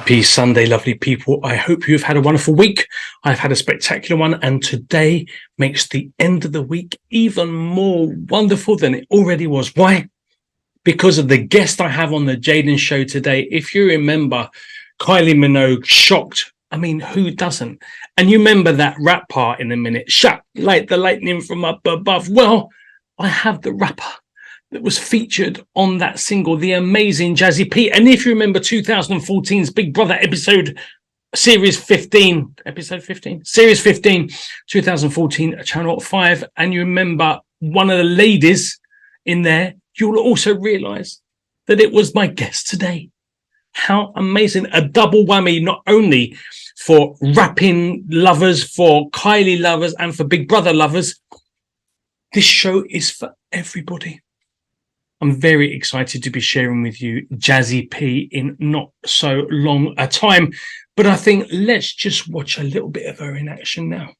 Happy Sunday, lovely people. I hope you've had a wonderful week. I've had a spectacular one, and today makes the end of the week even more wonderful than it already was. Why? Because of the guest I have on the Jaden show today. If you remember, Kylie Minogue, Shocked. I mean, who doesn't? And you remember that rap part in a minute, Shut like the lightning from up above. Well, I have the rapper that was featured on that single, the amazing Jazzi P. And if you remember 2014's Big Brother Series 15, 2014, Channel 5, and you remember one of the ladies in there, you'll also realise that it was my guest today. How amazing. A double whammy, not only for rapping lovers, for Kylie lovers, and for Big Brother lovers. This show is for everybody. I'm very excited to be sharing with you Jazzi P in not so long a time, but I think let's just watch a little bit of her in action now.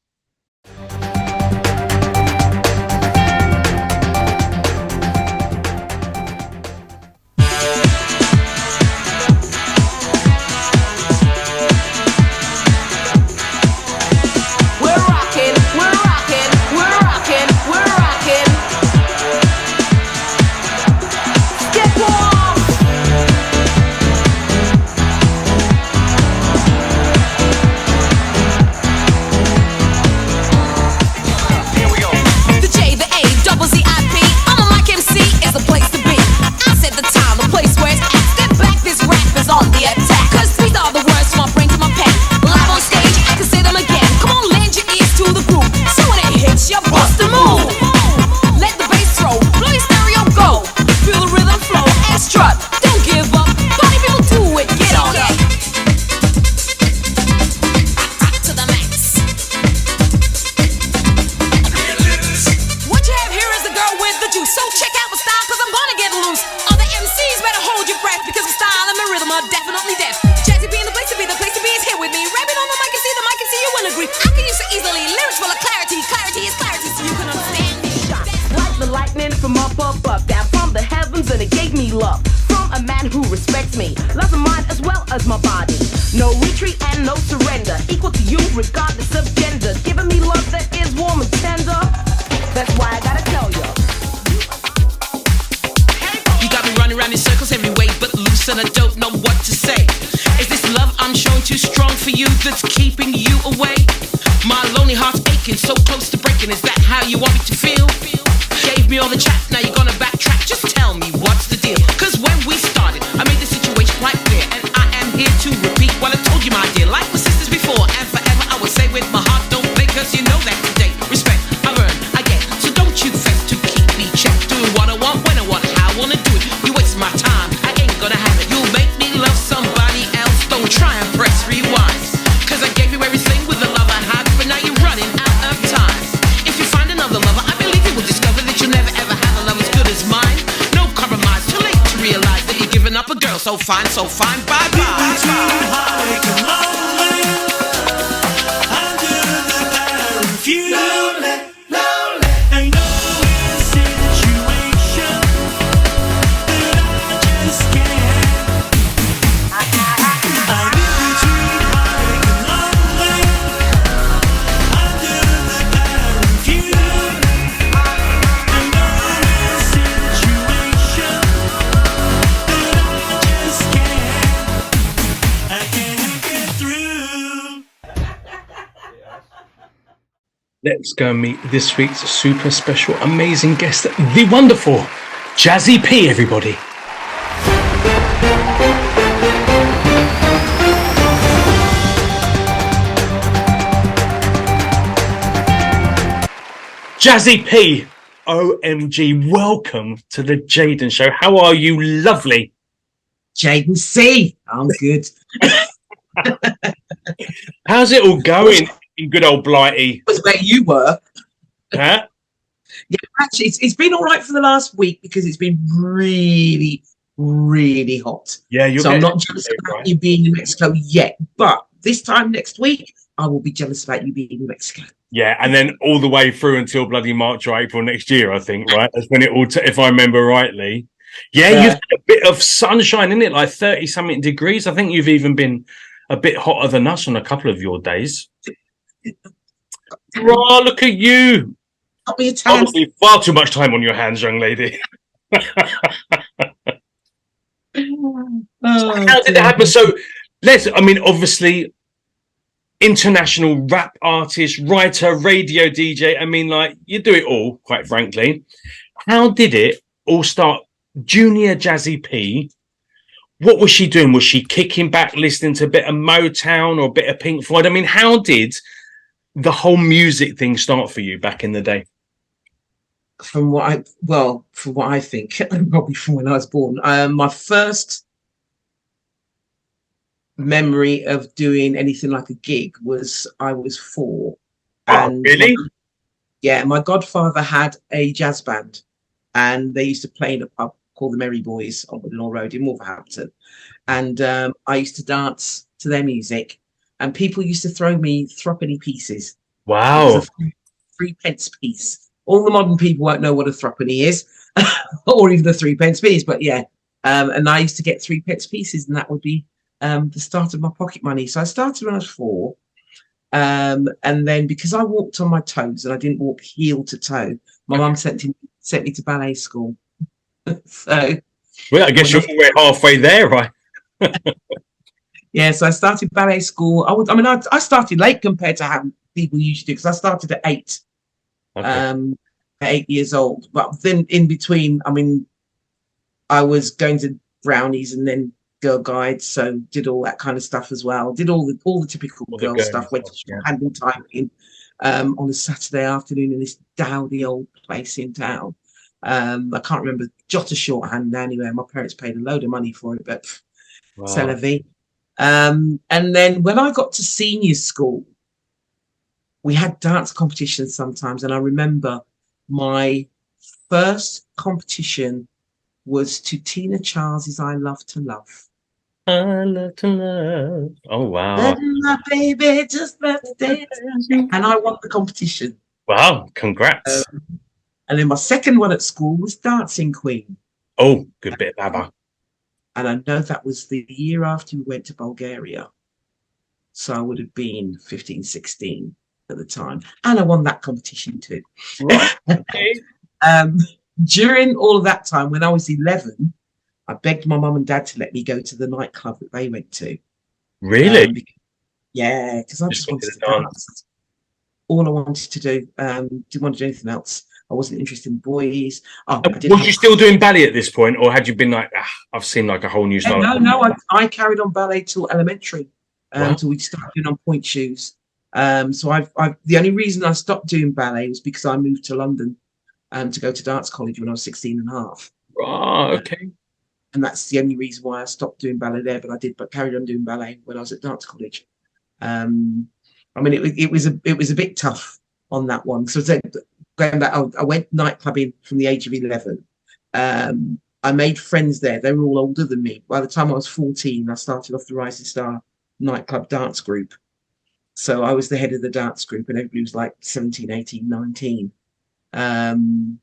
So fine, bye bye. Let's go meet this week's super special, amazing guest, the wonderful Jazzi P, everybody. Jazzi P, OMG, welcome to the Jaden show. How are you? Lovely. Jaden C, I'm good. How's it all going in good old Blighty? Was where you were. Huh? Yeah, actually, it's been all right for the last week because it's been really, really hot. Yeah, so I'm not jealous about you being in Mexico yet, but this time next week, I will be jealous about you being in Mexico. Yeah, and then all the way through until bloody March or April next year, I think, right? That's when it all, if I remember rightly. Yeah, you've had a bit of sunshine in it, like 30 something degrees. I think you've even been a bit hotter than us on a couple of your days. Oh, look at you. Got me a tan. Obviously, far too much time on your hands, young lady. How did it happen? So, I mean, obviously, international rap artist, writer, radio DJ. I mean, like, you do it all, quite frankly. How did it all start? Junior Jazzi P. What was she doing? Was she kicking back, listening to a bit of Motown or a bit of Pink Floyd? I mean, how did the whole music thing start for you back in the day? From what I think, probably from when I was born. My first memory of doing anything like a gig was I was 4. Oh, really? My godfather had a jazz band, and they used to play in a pub called the Merry Boys on Woodlawn Road in Wolverhampton. And I used to dance to their music, and people used to throw me threepenny pieces. Wow. It was a 3p piece. All the modern people won't know what a threepenny is, or even a 3p piece, but yeah. And I used to get 3p pieces, and that would be the start of my pocket money. So I started when I was 4. And then because I walked on my toes and I didn't walk heel to toe, my mum sent me to ballet school. So, well, I guess you're halfway there, right? Yeah, so I started ballet school. I started late compared to how people usually do, because I started at 8, at 8 years old. But then in between, I mean, I was going to brownies and then Girl Guides, so did all that kind of stuff as well. Did all the typical girl stuff. Went to hand and typing on a Saturday afternoon in this dowdy old place in town. I can't remember jot a shorthand anywhere. My parents paid a load of money for it, but c'est la vie. And then when I got to senior school, we had dance competitions sometimes, and I remember my first competition was to Tina Charles's "I Love to Love." I love to love. Oh wow! My baby just left the dance, and I won the competition. Wow! Congrats! And then my second one at school was Dancing Queen. Oh, good bit of ABBA. And I know that was the year after we went to Bulgaria. So I would have been 15, 16 at the time. And I won that competition too. Right. Okay. During all of that time, when I was 11, I begged my mum and dad to let me go to the nightclub that they went to. Really? Because I just wanted to dance. All I wanted to do. Didn't want to do anything else. I wasn't interested in boys. Was you still doing ballet at this point, or had you been like, I've seen like a whole new style? No. I carried on ballet till elementary, until we started doing on point shoes. So the only reason I stopped doing ballet was because I moved to London to go to dance college when I was 16 and a half. Oh, okay. And that's the only reason why I stopped doing ballet there. But carried on doing ballet when I was at dance college. I mean, it was a bit tough on that one. So going back, I went nightclubbing from the age of 11. I made friends there. They were all older than me. By the time I was 14, I started off the Rising Star nightclub dance group. So I was the head of the dance group, and everybody was like 17, 18, 19. And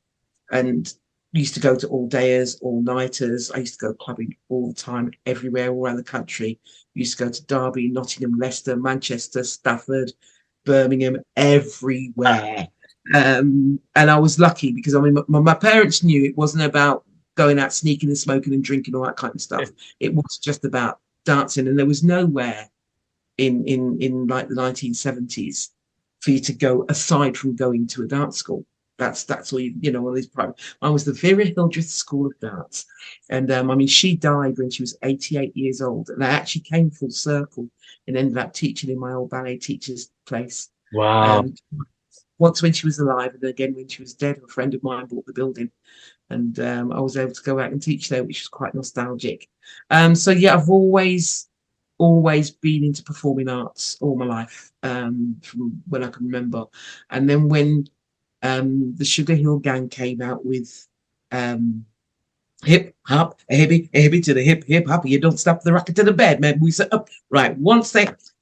used to go to all-dayers, all-nighters. I used to go clubbing all the time, everywhere, all around the country. Used to go to Derby, Nottingham, Leicester, Manchester, Stafford, Birmingham, everywhere. And I was lucky because, I mean, my parents knew it wasn't about going out sneaking and smoking and drinking, all that kind of stuff. It was just about dancing. And there was nowhere in like the 1970s for you to go aside from going to a dance school. That's all one of these private. Mine was the Vera Hildreth School of Dance, and I mean, she died when she was 88 years old, and I actually came full circle and ended up teaching in my old ballet teacher's place. Wow. Once when she was alive, and then again when she was dead. A friend of mine bought the building, and I was able to go out and teach there, which was quite nostalgic. So yeah, I've always been into performing arts all my life, from when I can remember. And then when the Sugar Hill Gang came out with hip hop, a hippie to the hip hop, you don't stop the rocket to the bed, man. We set up right.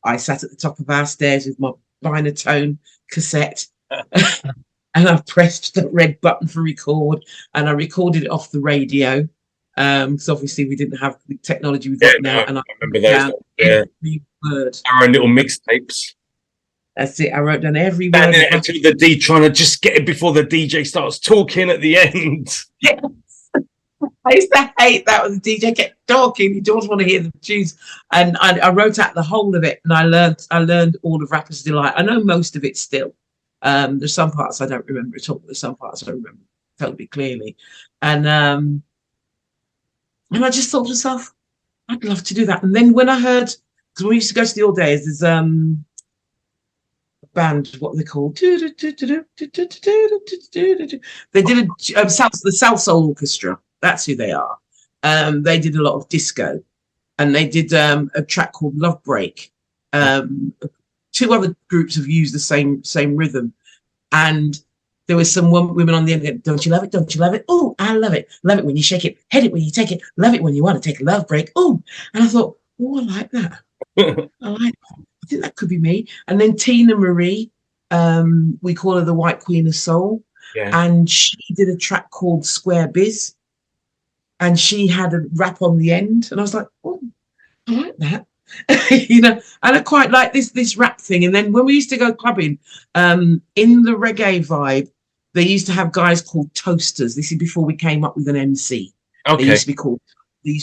I sat at the top of our stairs with my Binatone cassette, and I pressed the red button for record, and I recorded it off the radio. Because obviously we didn't have the technology we've Yeah, got now. no, And I I remember wrote those. down Yeah, every word. our own little mixtapes. That's it. I wrote down every word. Standing there to the D, trying to just get it before the DJ starts talking at the end. I used to hate that when the DJ kept talking. You don't want to hear the tunes. And I wrote out the whole of it, and I learned all of Rapper's Delight. I know most of it still. There's some parts I don't remember at all. There's some parts I remember totally clearly. And I just thought to myself, I'd love to do that. And then when I heard, because we used to go to the All Days, there's a band, what they called? They did the South Soul Orchestra. That's who they are. They did a lot of disco, and they did a track called Love Break. Two other groups have used the same rhythm, and there was some women on the end. Don't you love it? Don't you love it? Oh, I love it. Love it when you shake it. Hit it when you take it. Love it when you want to take a love break. Oh, and I thought, oh, I like that. I like that. I think that could be me. And then Tina Marie, we call her the White Queen of Soul, and she did a track called Square Biz, and she had a rap on the end, and I was like, oh, I like that. And I quite like this rap thing. And then when we used to go clubbing, in the reggae vibe, they used to have guys called toasters. This is before we came up with an MC. Okay. They used to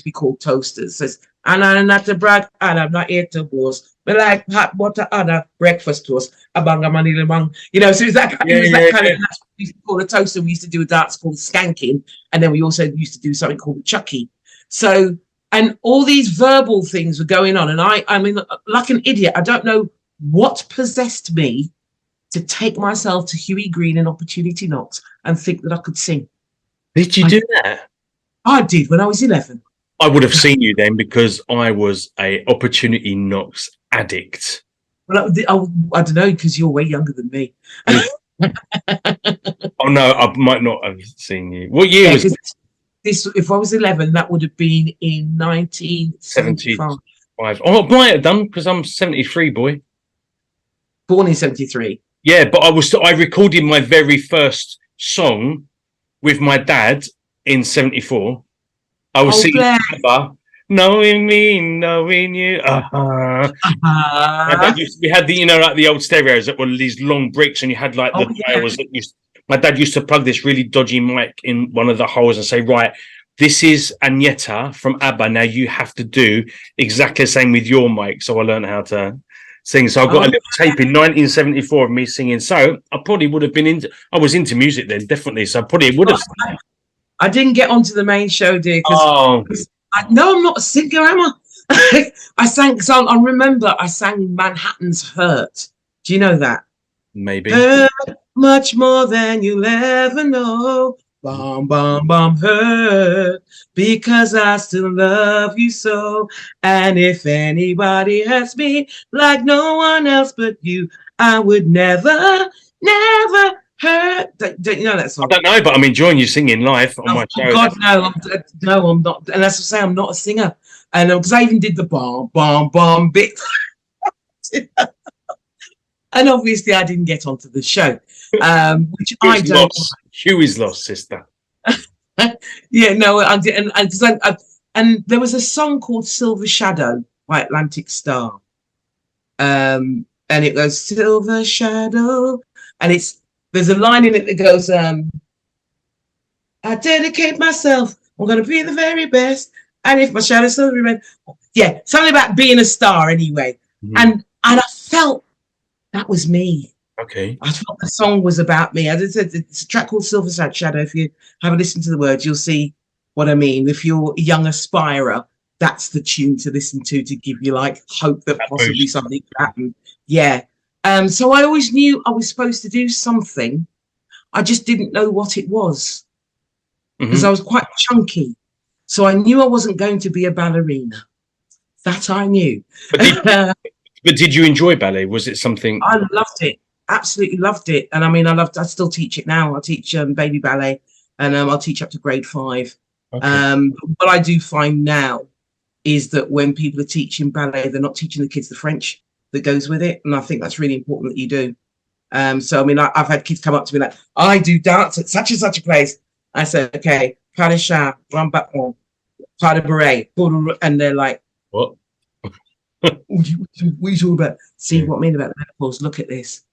be called toasters. Says, and I'm not to brag, and I'm not here to boast. But like hot butter on a breakfast toast, a bang a money bang. So it was that kind of. That's what we used to call a toaster. We used to do a dance called skanking, and then we also used to do something called chucky. So. And all these verbal things were going on. And I mean, like an idiot, I don't know what possessed me to take myself to Huey Green and Opportunity Knocks and think that I could sing. Did you do that? I did when I was 11. I would have seen you then because I was a Opportunity Knocks addict. Well, I don't know, because you're way younger than me. Oh, no, I might not have seen you. What year was it? If I was 11, that would have been in 1975. Oh, I might have done because I'm 73, boy. Born in 73. Yeah, but I recorded my very first song with my dad in 74. I was singing Knowing Me, Knowing You. We had the, like the old stereos that were these long bricks, and you had like the dials that used. My dad used to plug this really dodgy mic in one of the holes and say, right, this is Agneta from ABBA. Now you have to do exactly the same with your mic. So I learned how to sing. So I got a little tape in 1974 of me singing. So I probably would have been I was into music then, definitely. So I probably would have. I didn't get onto the main show, dear. Because I'm not a singer, am I? I sang, so I remember I sang Manhattan's Hurt. Do you know that? Maybe. Much more than you'll ever know. Bomb, bomb, bomb, hurt. Because I still love you so. And if anybody hurts me like no one else but you, I would never, never hurt. Don't you know that song? I don't know, but I'm enjoying you singing live on my show. God, no, I'm not. And that's to say, I'm not a singer. And because I even did the bomb, bomb, bomb bit. And obviously, I didn't get onto the show, which I don't. Huey's lost, sister. Yeah, no, and there was a song called Silver Shadow by Atlantic Star, and it goes Silver Shadow, and there's a line in it that goes, I dedicate myself. I'm gonna be the very best, and if my shadow's silver red, yeah, something about being a star anyway, and I felt. That was me. Okay. I thought the song was about me. As I said, it's a track called Silver Shadow. If you have a listen to the words, you'll see what I mean. If you're a young aspirer, that's the tune to listen to give you like hope that possibly something could happen. Yeah. So I always knew I was supposed to do something. I just didn't know what it was because I was quite chunky. So I knew I wasn't going to be a ballerina. That I knew. But did you enjoy ballet? Was it something? I loved it. Absolutely loved it. And I mean, I still teach it now. I teach baby ballet, and I'll teach up to grade 5. Okay. What I do find now is that when people are teaching ballet, they're not teaching the kids the French that goes with it. And I think that's really important that you do. So, I mean, I've had kids come up to me like, I do dance at such and such a place. I said, okay, pas de chat, grand battement. part of beret, and they're like, What? what are you talking about? See Yeah. what I mean about the menopause? Look at this.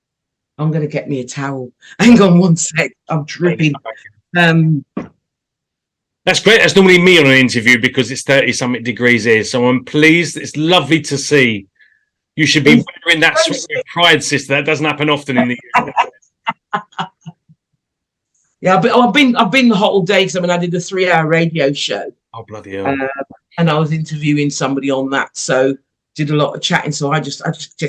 I'm gonna get me a towel. Hang on one sec. I'm dripping. That's great. That's normally me on an interview because it's 30-something degrees here. So I'm pleased. It's lovely to see. You should be wearing that sweat with pride, sister. That doesn't happen often in the UK. Yeah, but I've been the hot all day because I did a 3-hour radio show. Oh, bloody hell. And I was interviewing somebody on that, so did a lot of chatting. So I just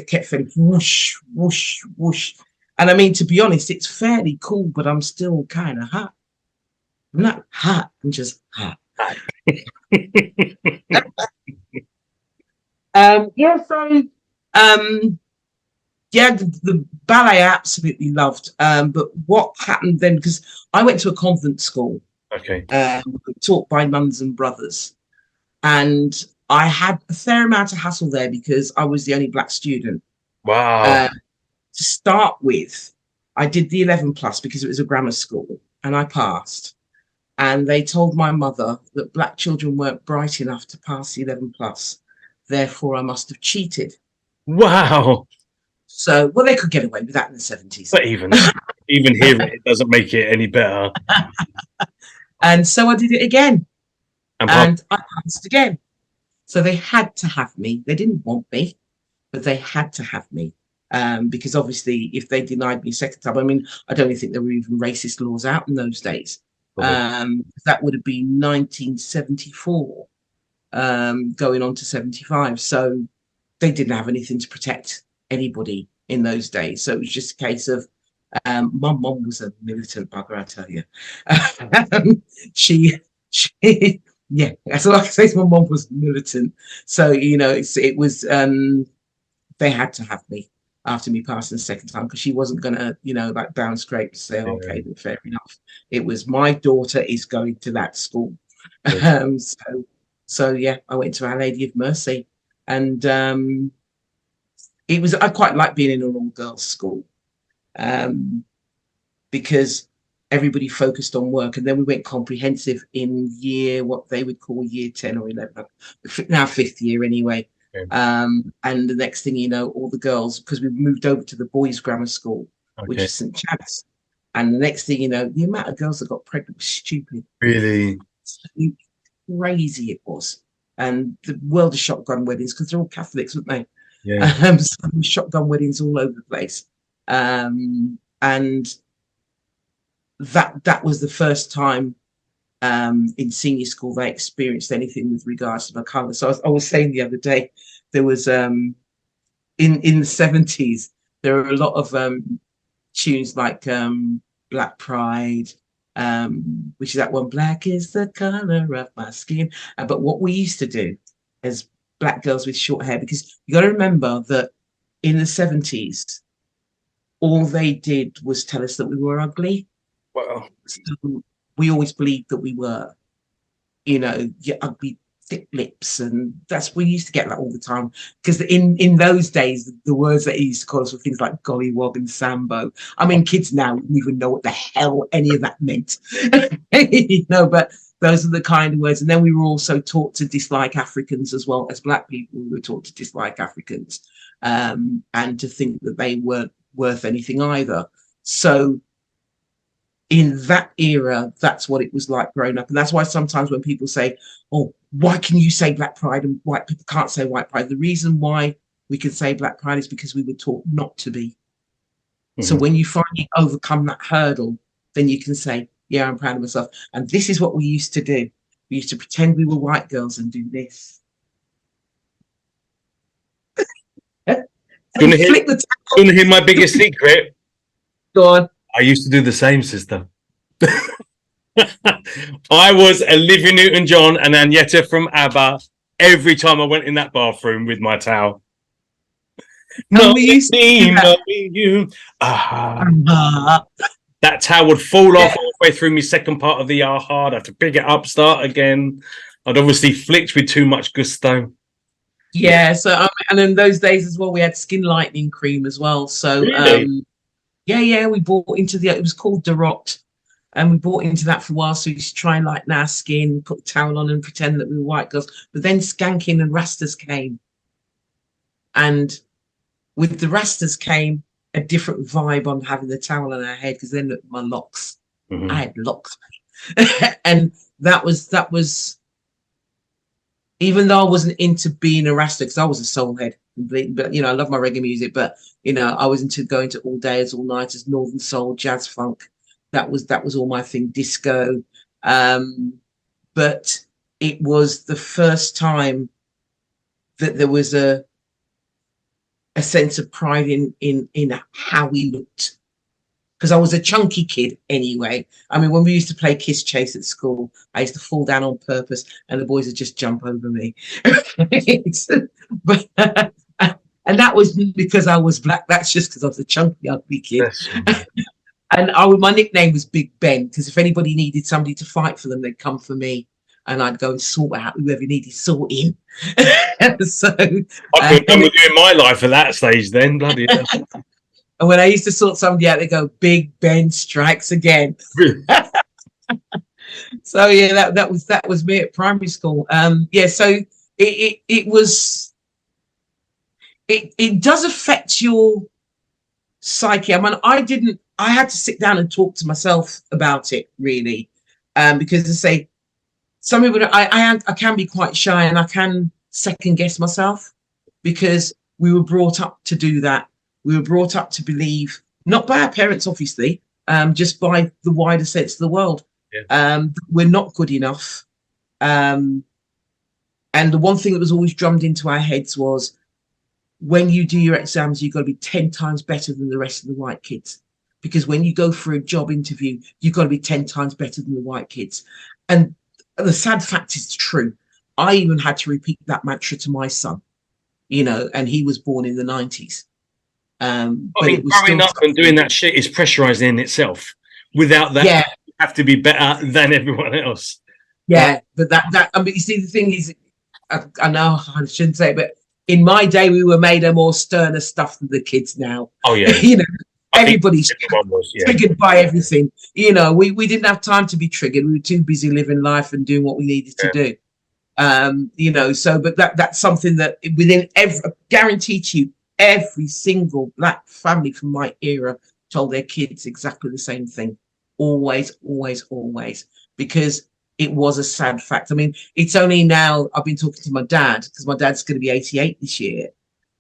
kept feeling whoosh, whoosh, whoosh. And I mean, to be honest, it's fairly cool, but I'm still kind of hot. I'm not hot. I'm just hot. The ballet I absolutely loved. But what happened then? Because I went to a convent school. Okay. Taught by nuns and brothers, and I had a fair amount of hassle there because I was the only black student. Wow. To start with, I did the 11 plus because it was a grammar school, and I passed. And they told my mother that black children weren't bright enough to pass the 11 plus. Therefore, I must have cheated. Wow. So, well, they could get away with that in the 70s. But even here, it doesn't make it any better. And so I did it again. And I passed again. So they had to have me. They didn't want me, but they had to have me. Because obviously, if they denied me a second time, I mean, I don't even think there were even racist laws out in those days. That would have been 1974, going on to 75. So they didn't have anything to protect anybody in those days. So it was just a case of my mom was a militant bugger, I tell you. She yeah, that's all I can say. My mom was militant. So it was they had to have me after me passing the second time, because she wasn't gonna, like down scrape to say, okay, then fair enough. It was my daughter is going to that school. So yeah, I went to Our Lady of Mercy, and I quite like being in an all girls school, because everybody focused on work, and then we went comprehensive in what they would call year 10 or 11, now 5th year anyway. And the next thing you know, all the girls, because we moved over to the boys' grammar school, which is St. Chad's, and the next thing you know, the amount of girls that got pregnant was stupid. Really? Crazy it was. And the world of shotgun weddings, because they're all Catholics, weren't they? Yeah. So shotgun weddings all over the place. And that was the first time in senior school they experienced anything with regards to the colour. So I was saying the other day, there was in the 70s, there were a lot of tunes like Black Pride, which is that one, black is the colour of my skin. But what we used to do as black girls with short hair, because you got to remember that in the 70s, all they did was tell us that we were ugly. Wow. So we always believed that we were, your ugly thick lips, and we used to get that all the time, because in those days the words that he used to call us were things like gollywog and sambo. I mean, kids now don't even know what the hell any of that meant. But those are the kind of words. And then we were also taught to dislike Africans as well. As black people, we were taught to dislike Africans, and to think that they weren't worth anything either. So in that era, that's what it was like growing up. And that's why sometimes when people say, oh, why can you say black pride and white people can't say white pride? The reason why we can say black pride is because we were taught not to be. Mm-hmm. So when you finally overcome that hurdle, then you can say, yeah, I'm proud of myself. And this is what we used to do. We used to pretend we were white girls and do this. Do you want to hear my biggest secret? Go on. I used to do the same, sister. I was Olivia Newton-John and Agneta from ABBA every time I went in that bathroom with my towel. Not me, not you. That towel would fall off halfway through my second part of the hard. I'd have to pick it up, start again. I'd obviously flicked with too much gusto. Yeah, so and in those days as well, we had skin lightening cream as well. So really? we bought into it was called Durot. And we bought into that for a while. So we used to try and lighten our skin, put a towel on and pretend that we were white girls. But then skanking and rastas came. And with the rastas came a different vibe on having the towel on our head, because then look, my locks. Mhm. I had locks. And that was, even though I wasn't into being a rasta, because I was a soul head, but I love my reggae music, but I was into going to all days, all nighters, northern soul, jazz, funk. That was all my thing, disco. But it was the first time that there was a sense of pride in how we looked. Because I was a chunky kid anyway. I mean, when we used to play kiss chase at school, I used to fall down on purpose and the boys would just jump over me. But and that was because I was black. That's just because I was a chunky, ugly kid. And my nickname was Big Ben, because if anybody needed somebody to fight for them, they'd come for me. And I'd go and sort out whoever needed sorting. So I could remember doing my life at that stage then. Bloody hell. And when I used to sort somebody out, they go, Big Ben strikes again. So yeah, that was me at primary school. So it does affect your psyche. I mean, I had to sit down and talk to myself about it, really. Because to say, some people, I can be quite shy, and I can second guess myself, because we were brought up to do that. We were brought up to believe, not by our parents, obviously, just by the wider sense of the world. Yeah. We're not good enough. And the one thing that was always drummed into our heads was, when you do your exams, you've got to be 10 times better than the rest of the white kids. Because when you go for a job interview, you've got to be 10 times better than the white kids. And the sad fact is true. I even had to repeat that mantra to my son, and he was born in the 90s. But it was growing up and doing that shit is pressurizing in itself. Without that, you have to be better than everyone else. Yeah, but that I mean, you see, the thing is, I know I shouldn't say it, but in my day, we were made a more sterner stuff than the kids now. Oh yeah, everybody's triggered by everything. We didn't have time to be triggered. We were too busy living life and doing what we needed to do. So, but that's something that within guarantee to you, every single black family from my era told their kids exactly the same thing. Always, always, always. Because it was a sad fact. I mean, it's only now I've been talking to my dad, because my dad's going to be 88 this year.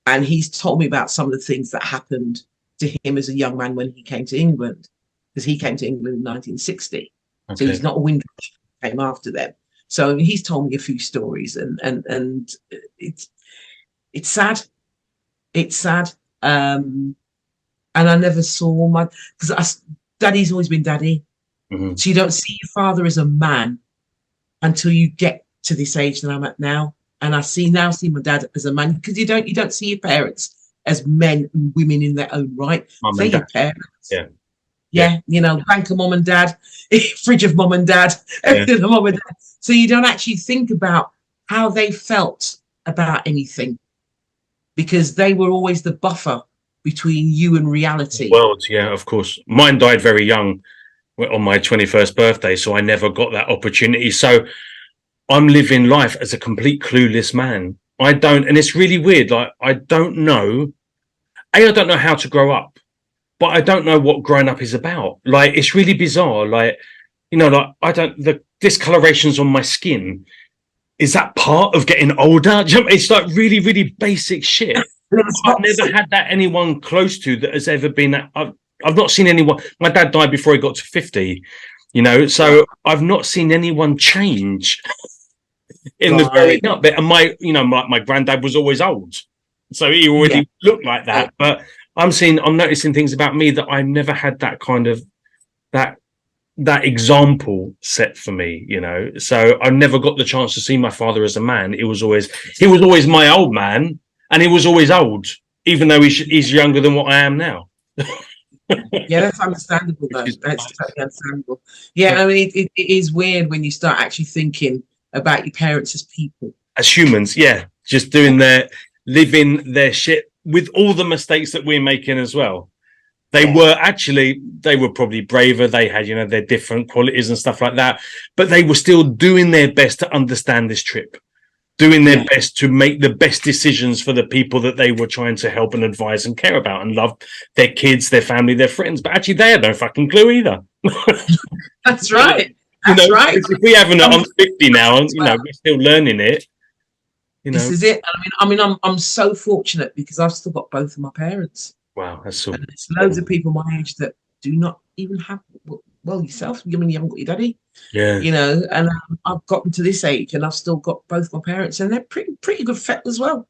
And he's told me about some of the things that happened to him as a young man when he came to England. Because he came to England in 1960. Okay. So he's not a Windrush, came after them. So he's told me a few stories, and it's sad. It's sad. And I never saw because daddy's always been daddy. Mm-hmm. So you don't see your father as a man until you get to this age that I'm at now. And I see my dad as a man, because you don't see your parents as men and women in their own right. They're your parents. Yeah. Bank of mom and dad, fridge of mom and dad, everything of mom and dad. So you don't actually think about how they felt about anything, because they were always the buffer between you and reality. World, yeah, of course. Mine died very young on my 21st birthday, so I never got that opportunity. So I'm living life as a complete clueless man. And it's really weird. Like, I don't know how to grow up, but I don't know what growing up is about. Like, it's really bizarre. Like, the discolorations on my skin, is that part of getting older? It's like really, really basic shit. I've never had that anyone close to that has ever been that. I've not seen anyone. My dad died before he got to 50, so I've not seen anyone change in the growing up bit. And my granddad was always old, so he already looked like that. But I'm noticing things about me that I've never had that kind of that example set for me, So I never got the chance to see my father as a man. He was always my old man, and he was always old, even though he's younger than what I am now. Yeah, that's understandable, though. That's totally understandable. Yeah, I mean, it is weird when you start actually thinking about your parents as people, as humans. Yeah, just living their shit with all the mistakes that we're making as well. They were probably braver. They had, their different qualities and stuff like that, but they were still doing their best to understand this trip, doing their best to make the best decisions for the people that they were trying to help and advise and care about and love, their kids, their family, their friends. But actually, they had no fucking clue either. That's right. That's right. If we haven't, I'm 50 now, and we're still learning it. This is it. I'm so fortunate because I've still got both of my parents. Wow, that's so. And there's loads of people my age that do not even have. Well, yourself. I mean, you haven't got your daddy. Yeah. And I've gotten to this age, and I've still got both my parents, and they're pretty good fit as well.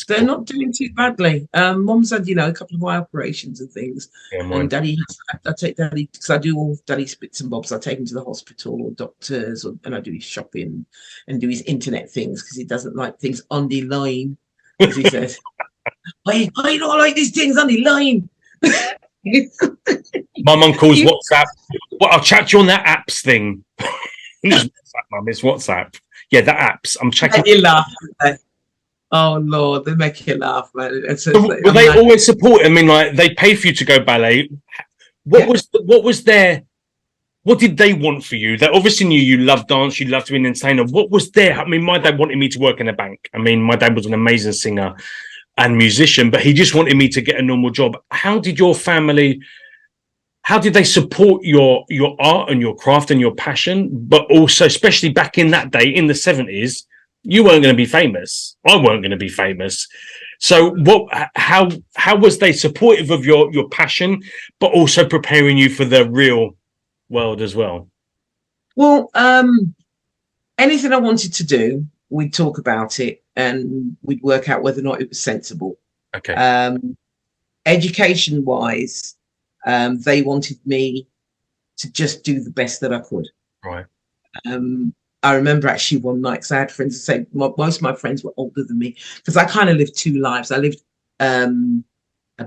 They're not doing too badly. Mum's had, a couple of eye operations and things. Yeah, and Daddy, I take Daddy because I do all Daddy's bits and bobs. I take him to the hospital or doctors, and I do his shopping and do his internet things because he doesn't like things on the line, as he says. I don't like these things on the line. My mum calls WhatsApp. Well, I'll chat to you on that apps thing. It's WhatsApp, Mum. It's WhatsApp. Yeah, the apps. I'm checking. You laugh. Oh Lord, they make you laugh, man. Were they always support? I mean, like they pay for you to go ballet. What was their? What did they want for you? They obviously knew you loved dance, you loved to be an entertainer. What was their? I mean, my dad wanted me to work in a bank. I mean, my dad was an amazing singer and musician, but he just wanted me to get a normal job. How did your family? How did they support your art and your craft and your passion? But also, especially back in that day, in the 70s. You weren't going to be famous. I weren't going to be famous. So how was they supportive of your passion, but also preparing you for the real world as well? Well, anything I wanted to do, we'd talk about it and we'd work out whether or not it was sensible. Okay. Education wise, they wanted me to just do the best that I could. Right. I remember actually one night, because I had friends to say most of my friends were older than me, because I kind of lived two lives. I lived a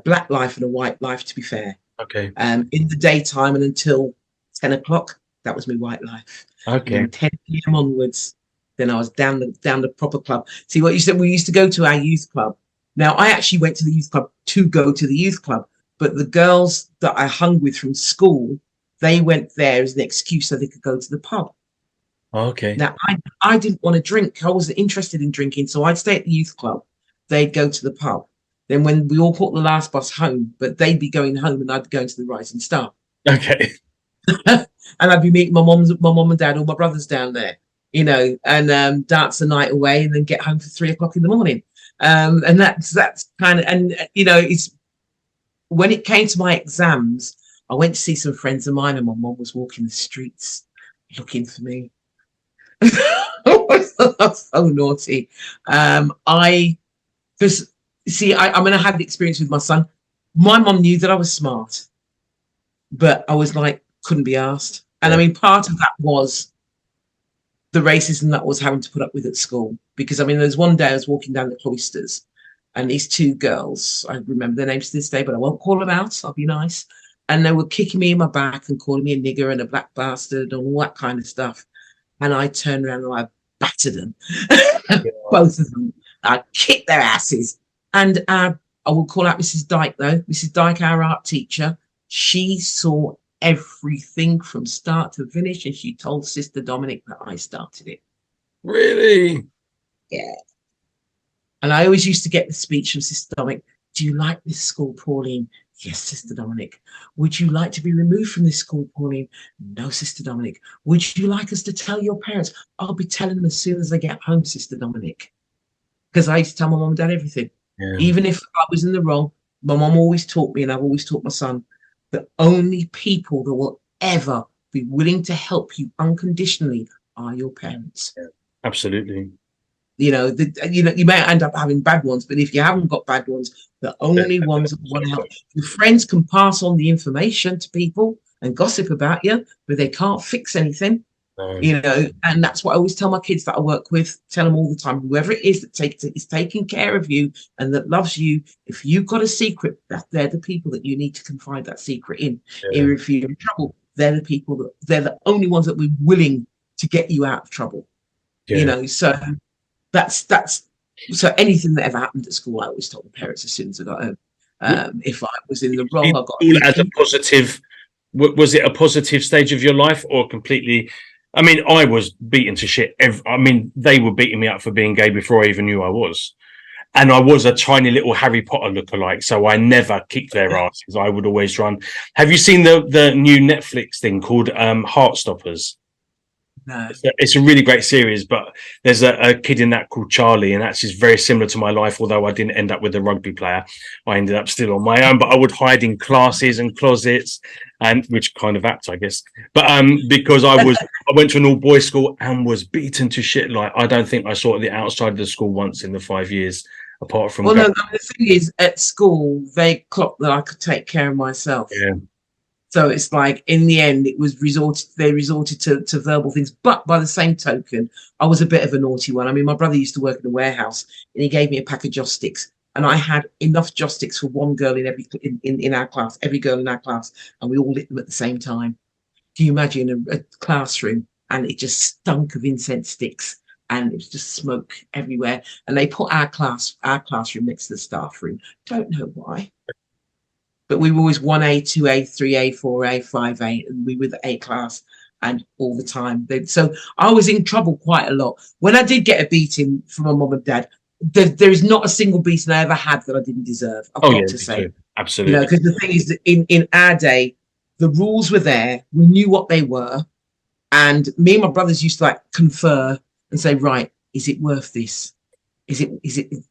black life and a white life, to be fair. Okay. In the daytime and until 10 o'clock, that was my white life. Okay. And 10 p.m. onwards, then I was down the proper club. See what you said? We used to go to our youth club. Now, I actually went to the youth club to go to the youth club, but the girls that I hung with from school, they went there as an excuse so they could go to the pub. Okay. Now, I didn't want to drink. I wasn't interested in drinking, so I'd stay at the youth club. They'd go to the pub. Then when we all caught the last bus home, but they'd be going home and I'd be going to the Rising Star. Okay. And I'd be meeting my mum and dad, all my brothers down there, and dance the night away and then get home for 3 o'clock in the morning. And that's kind of, and it's when it came to my exams, I went to see some friends of mine and my mum was walking the streets looking for me. That's so naughty. I mean, I had the experience with my son. My mom knew that I was smart, but I was like, couldn't be asked. And I mean, part of that was the racism that I was having to put up with at school. Because I mean, there's one day I was walking down the cloisters and these two girls, I remember their names to this day, but I won't call them out. I'll be nice. And they were kicking me in my back and calling me a nigger and a black bastard and all that kind of stuff. And I turned around and I battered them, both of them. I kicked their asses. And I will call out Mrs. Dyke, though. Mrs. Dyke, our art teacher, she saw everything from start to finish. And she told Sister Dominic that I started it. Really? Yeah. And I always used to get the speech from Sister Dominic. Do you like this school, Pauline? Yes, Sister Dominic. Would you like to be removed from this school, Pauline? No, Sister Dominic. Would you like us to tell your parents? I'll be telling them as soon as they get home, Sister Dominic. Because I used to tell my mum and dad everything. Yeah. Even if I was in the wrong, my mum always taught me, and I've always taught my son, the only people that will ever be willing to help you unconditionally are your parents. Yeah, absolutely. You may end up having bad ones, but if you haven't got bad ones, the only ones that want to help. Your friends can pass on the information to people and gossip about you, but they can't fix anything. And that's what I always tell my kids that I work with, tell them all the time, whoever it is that is taking care of you and that loves you, if you've got a secret, they're the people that you need to confide that secret in. Yeah. If you're in trouble, they're the only ones that we're willing to get you out of trouble. Yeah. So that's so anything that ever happened at school, I always told the parents as soon as I got home. If I was in the wrong, I got All as a positive. Was it a positive stage of your life or completely? I mean, I was beaten to shit. I mean, they were beating me up for being gay before I even knew I was. And I was a tiny little Harry Potter lookalike, so I never kicked their asses. I would always run. Have you seen the new Netflix thing called Heartstoppers? No. It's a really great series, but there's a kid in that called Charlie, and that's just very similar to my life. Although I didn't end up with a rugby player, I ended up still on my own. But I would hide in classes and closets, and which kind of acts, I guess. But because I went to an all boys school and was beaten to shit. Like I don't think I saw the outside of the school once in the 5 years, apart from. Well, no, the thing is, at school they clocked that I could take care of myself. Yeah. So it's like, in the end, they resorted to verbal things. But by the same token, I was a bit of a naughty one. I mean, my brother used to work in a warehouse, and he gave me a pack of joss sticks, and I had enough joss sticks for one girl in our class, every girl in our class, and we all lit them at the same time. Can you imagine a classroom, and it just stunk of incense sticks, and it was just smoke everywhere. And they put our classroom next to the staff room. Don't know why. But we were always 1A, 2A, 3A, 4A, 5A, and we were the A class, and all the time. So I was in trouble quite a lot. When I did get a beating from my mum and dad, there is not a single beating I ever had that I didn't deserve. I've got to say, absolutely. You know, because the thing is that in our day, the rules were there. We knew what they were, and me and my brothers used to like confer and say, right, is it worth this? Is it?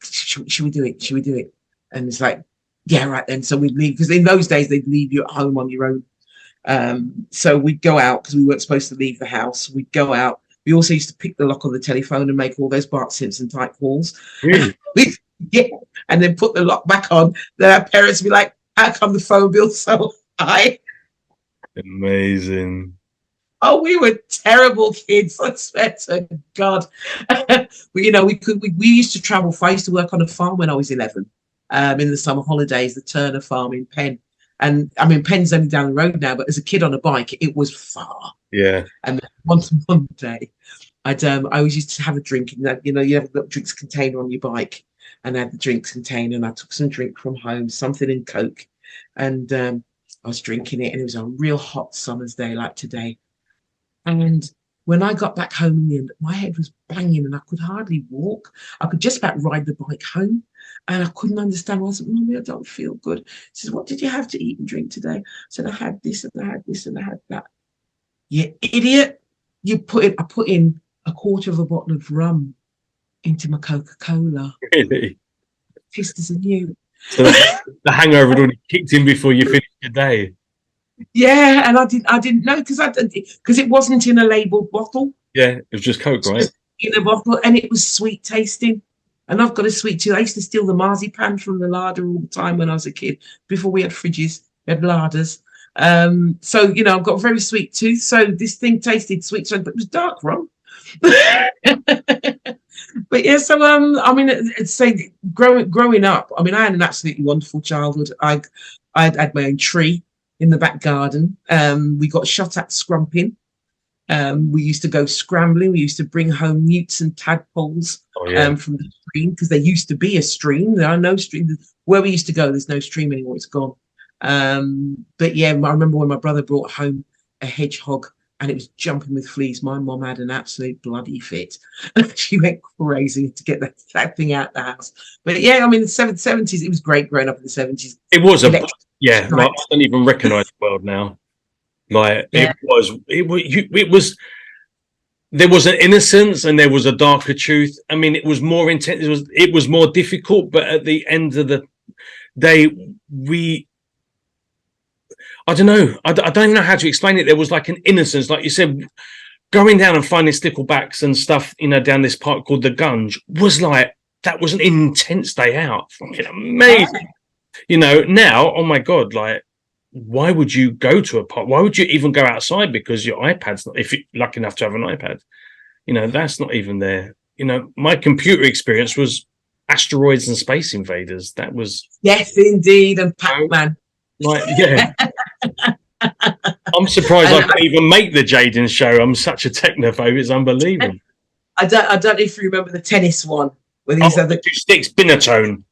Should we do it? Should we do it? And it's like, yeah, right then. So we'd leave, because in those days they'd leave you at home on your own. So we'd go out because we weren't supposed to leave the house. We'd go out. We also used to pick the lock on the telephone and make all those Bart Simpson type calls. Really? Yeah, and then put the lock back on. Then our parents would be like, "How come the phone bill's so high?" Amazing. Oh, we were terrible kids. I swear to God. But you know, we used to travel. I used to work on a farm when I was 11. In the summer holidays, the Turner farm in Penn. And I mean, Penn's only down the road now, but as a kid on a bike, it was far. Yeah. And one day, I always used to have a drink, and that, you know, you have a little drinks container on your bike, and I had the drinks container, and I took some drink from home, something in Coke, and I was drinking it, and it was a real hot summer's day like today. And when I got back home in the end, my head was banging, and I could hardly walk. I could just about ride the bike home. And I couldn't understand. I said, "Mommy, I don't feel good." She says, "What did you have to eat and drink today?" I said, "I had this and I had this and I had that." You idiot. I put in a quarter of a bottle of rum into my Coca-Cola. Really? Pissed as a new. So the hangover had already kicked in before you finished your day. Yeah, and I didn't know because it wasn't in a labelled bottle. Yeah, it was just Coke, right? In a bottle, and it was sweet tasting. And I've got a sweet tooth. I used to steal the marzipan from the larder all the time when I was a kid. Before we had fridges, we had larders. So, you know, I've got a very sweet tooth. So this thing tasted sweet, but it was dark rum. But yeah, so I mean, say growing up, I mean, I had an absolutely wonderful childhood. I had my own tree in the back garden. We got shot at scrumping. We used to go scrambling. We used to bring home newts and tadpoles from the stream, because there used to be a stream. There are no streams. Where we used to go, there's no stream anymore. It's gone. But yeah, I remember when my brother brought home a hedgehog and it was jumping with fleas. My mom had an absolute bloody fit. She went crazy to get that thing out the house. But yeah, I mean, the 70s, it was great growing up in the 70s. It was like, I don't even recognise the world now. Like it was there was an innocence and there was a darker truth. I mean, it was more intense. It was more difficult, but at the end of the day, I don't know. I don't even know how to explain it. There was like an innocence, like you said, going down and finding sticklebacks and stuff, you know, down this park called the Gunge was like, that was an intense day out. Fucking amazing. You know, now, oh my God, like, why would you go to a park? Why would you even go outside? Because your iPad's not, if you're lucky enough to have an iPad, you know, that's not even there. You know, my computer experience was Asteroids and Space Invaders. That was. Yes, indeed. And Pac-Man. Like, yeah. I'm surprised I can even make the Jaden show. I'm such a technophobe. It's unbelievable. I don't know if you remember the tennis one. When he's the two sticks, Binatone.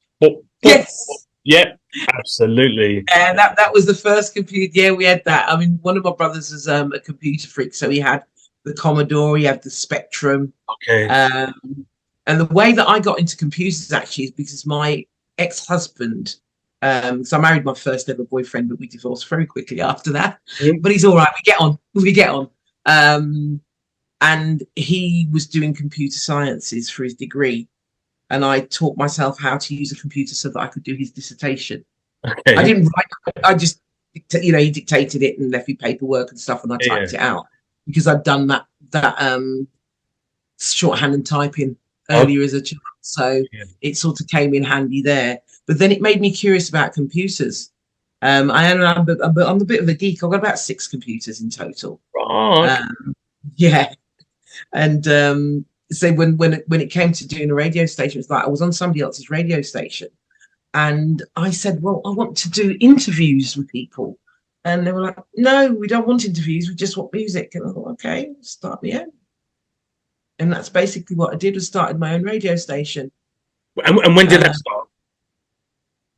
Yes. Yeah, absolutely. And that was the first computer. Yeah, we had that. I mean, one of my brothers was a computer freak, so he had the Commodore, he had the Spectrum. Okay. And the way that I got into computers actually is because my ex-husband, so I married my first ever boyfriend, but we divorced very quickly after that. Mhm. But he's all right. We get on. And he was doing computer sciences for his degree, and I taught myself how to use a computer so that I could do his dissertation. I Okay. didn't write. I just, he dictated it and left me paperwork and stuff, and I Yeah. typed it out because I'd done that shorthand and typing earlier as a child, so Yeah. it sort of came in handy there. But then it made me curious about computers. I'm a bit of a geek. I've got about 6 computers in total. Oh, okay. Yeah, and so when it came to doing a radio station, it's like I was on somebody else's radio station, and I said, well, I want to do interviews with people, and they were like, no, we don't want interviews, we just want music. And I thought, okay, start me out. And that's basically what I did, was started my own radio station. And when did that start?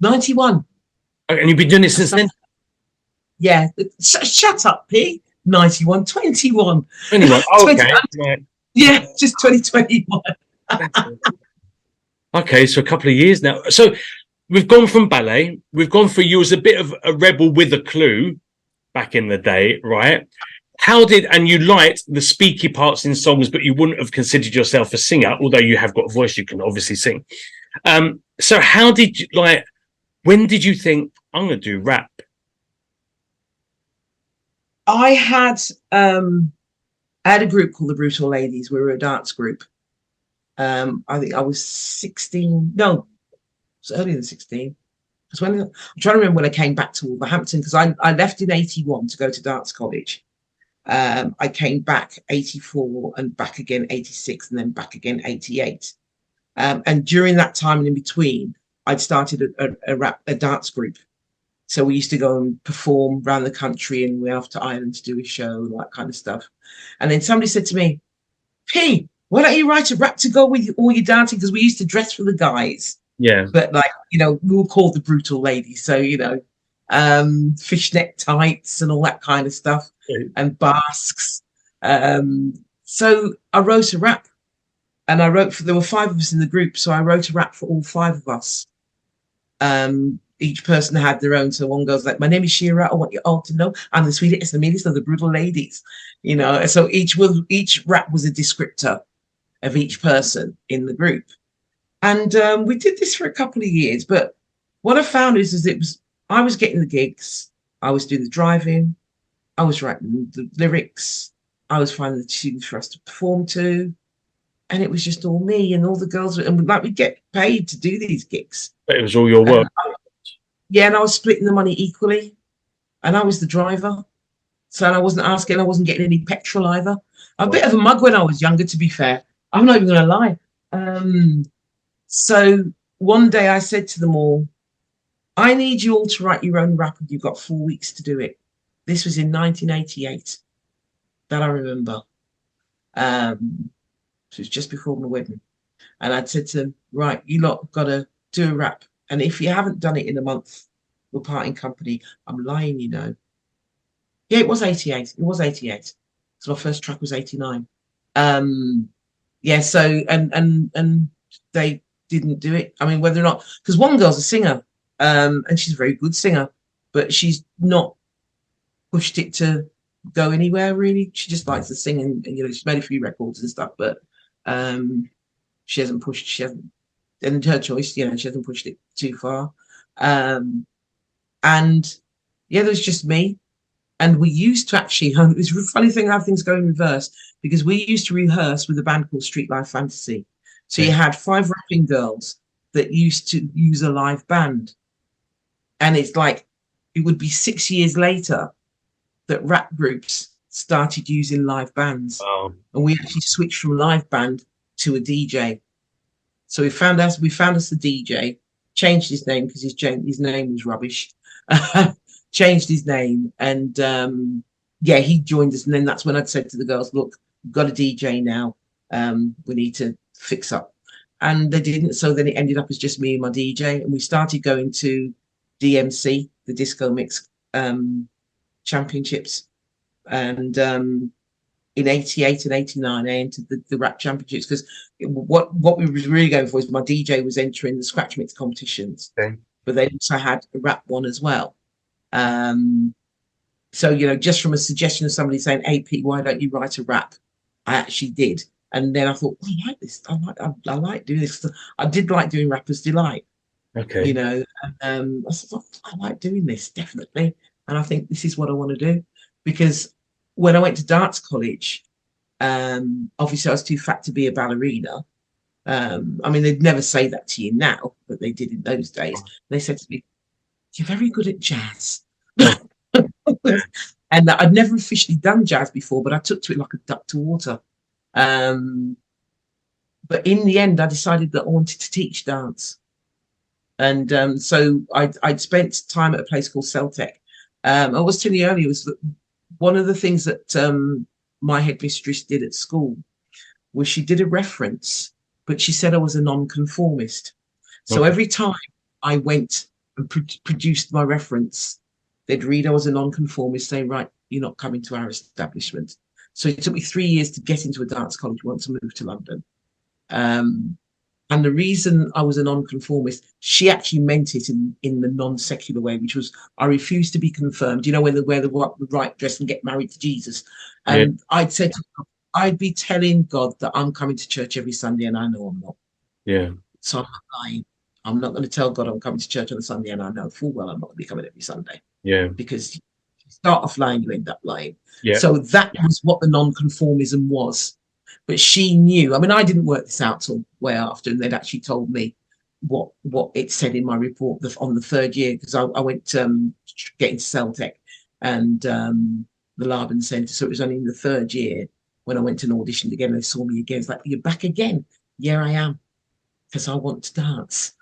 91. And you've been doing it since then? Yeah, shut up, P. 91, 21. 21. Oh, okay. 21. Right. Yeah, just 2021. Okay, so a couple of years now. So we've gone from ballet. We've gone for you as a bit of a rebel with a clue back in the day, right? And you liked the speaky parts in songs, but you wouldn't have considered yourself a singer, although you have got a voice, you can obviously sing. So how did you, when did you think, I'm going to do rap? I had a group called the Brutal Ladies. We were a dance group. I think I was 16. No, it was earlier than 16. Because I'm trying to remember when I came back to Wolverhampton, because I left in 81 to go to dance college. I came back 84 and back again 86 and then back again 88. And during that time and in between, I'd started a dance group. So we used to go and perform around the country, and we went off to Ireland to do a show and that kind of stuff. And then somebody said to me, P, why don't you write a rap to go with all your dancing? Because we used to dress for the guys. Yeah. But we were called the Brutal Ladies. So, fishnet tights and all that kind of stuff, and basques. So I wrote a rap, and there were 5 of us in the group. So I wrote a rap for all 5 of us. Each person had their own. So one goes like, my name is Shira. I want you all to know I'm the sweetest and meanest of the Brutal Ladies. So each rap was a descriptor of each person in the group. And we did this for a couple of years. But what I found is I was getting the gigs. I was doing the driving. I was writing the lyrics. I was finding the tunes for us to perform to. And it was just all me and all the girls. And we'd get paid to do these gigs. But it was all your work. And I was splitting the money equally. And I was the driver. So I wasn't getting any petrol either. A bit of a mug when I was younger, to be fair. I'm not even going to lie. So one day I said to them all, I need you all to write your own rap, and you've got 4 weeks to do it. This was in 1988. That I remember. So it was just before my wedding. And I'd said to them, right, you lot got to do a rap. And if you haven't done it in a month, we're parting company. I'm lying, Yeah, it was 88. It was 88. So my first track was 89. So and they didn't do it. I mean, whether or not, because one girl's a singer, and she's a very good singer, but she's not pushed it to go anywhere really. She just likes to sing, and she's made a few records and stuff, but she hasn't pushed. And her choice, she hasn't pushed it too far. And there was just me. And we used to actually, it was a funny thing how things go in reverse, because we used to rehearse with a band called Street Life Fantasy. So you had 5 rapping girls that used to use a live band. And it's like, it would be 6 years later that rap groups started using live bands. Wow. And we actually switched from live band to a DJ. So we found us a DJ, changed his name because his name was rubbish. Changed his name, and he joined us. And then that's when I'd said to the girls, look, we've got a DJ now. We need to fix up. and they didn't. So then it ended up as just me and my DJ, and we started going to DMC, the Disco Mix Championships, and in '88 and '89, I entered the rap championships because what we was really going for was my DJ was entering the scratch mix competitions, Okay. but they also had a rap one as well. So just from a suggestion of somebody saying, "Hey Pete, why don't you write a rap?" I actually did, and then I thought, I like this. I like doing this. I did like doing Rapper's Delight. Okay. I said, I like doing this, definitely, and I think this is what I want to do, because when I went to dance college, obviously I was too fat to be a ballerina. I mean, they'd never say that to you now, but they did in those days. They said to me, "You're very good at jazz." And I'd never officially done jazz before, but I took to it like a duck to water. But in the end, I decided that I wanted to teach dance. And so I'd spent time at a place called Celtec. I was telling you earlier, was that one of the things that my headmistress did at school was she did a reference, but she said I was a non-conformist. So every time I went and produced my reference, they'd read I was a non-conformist, saying, "Right, you're not coming to our establishment." So it took me 3 years to get into a dance college once I moved to London. And the reason I was a non-conformist, she actually meant it in the non-secular way, which was I refused to be confirmed. When they wear the right dress and get married to Jesus. And I'd said to God, I'd be telling God that I'm coming to church every Sunday, and I know I'm not. Yeah. So I'm not lying. I'm not going to tell God I'm coming to church on a Sunday, and I know full well I'm not going to be coming every Sunday. Yeah. Because you start off lying, you end up lying. Yeah. So that was what the non-conformism was. But she knew. I mean, I didn't work this out till way after, and they'd actually told me what it said in my report on the third year, because I went getting Celtec and the Laban Centre. So it was only in the third year when I went to an audition again. They saw me again. It's like, "You're back again." "Yeah, I am, because I want to dance."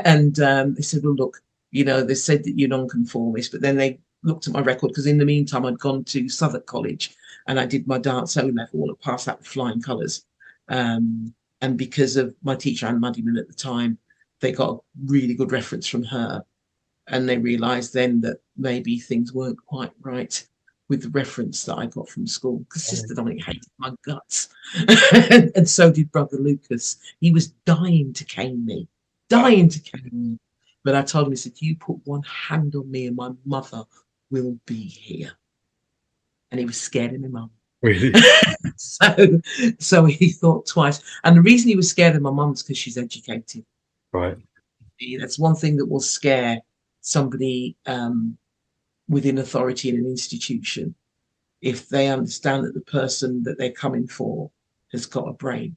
And they said, "Well, look, they said that you're non-conformist," but then they looked at my record, because in the meantime I'd gone to Southwark College and I did my dance O-level and passed that with flying colours. And because of my teacher, Anne Muddyman, at the time, they got a really good reference from her. And they realised then that maybe things weren't quite right with the reference that I got from school, because Sister Dominic hated my guts. And so did Brother Lucas. He was dying to cane me. But I told him, I said, "You put one hand on me and my mother will be here." And he was scared of my mum. Really? So he thought twice. And the reason he was scared of my mum is because she's educated. Right. That's one thing that will scare somebody within authority in an institution, if they understand that the person that they're coming for has got a brain.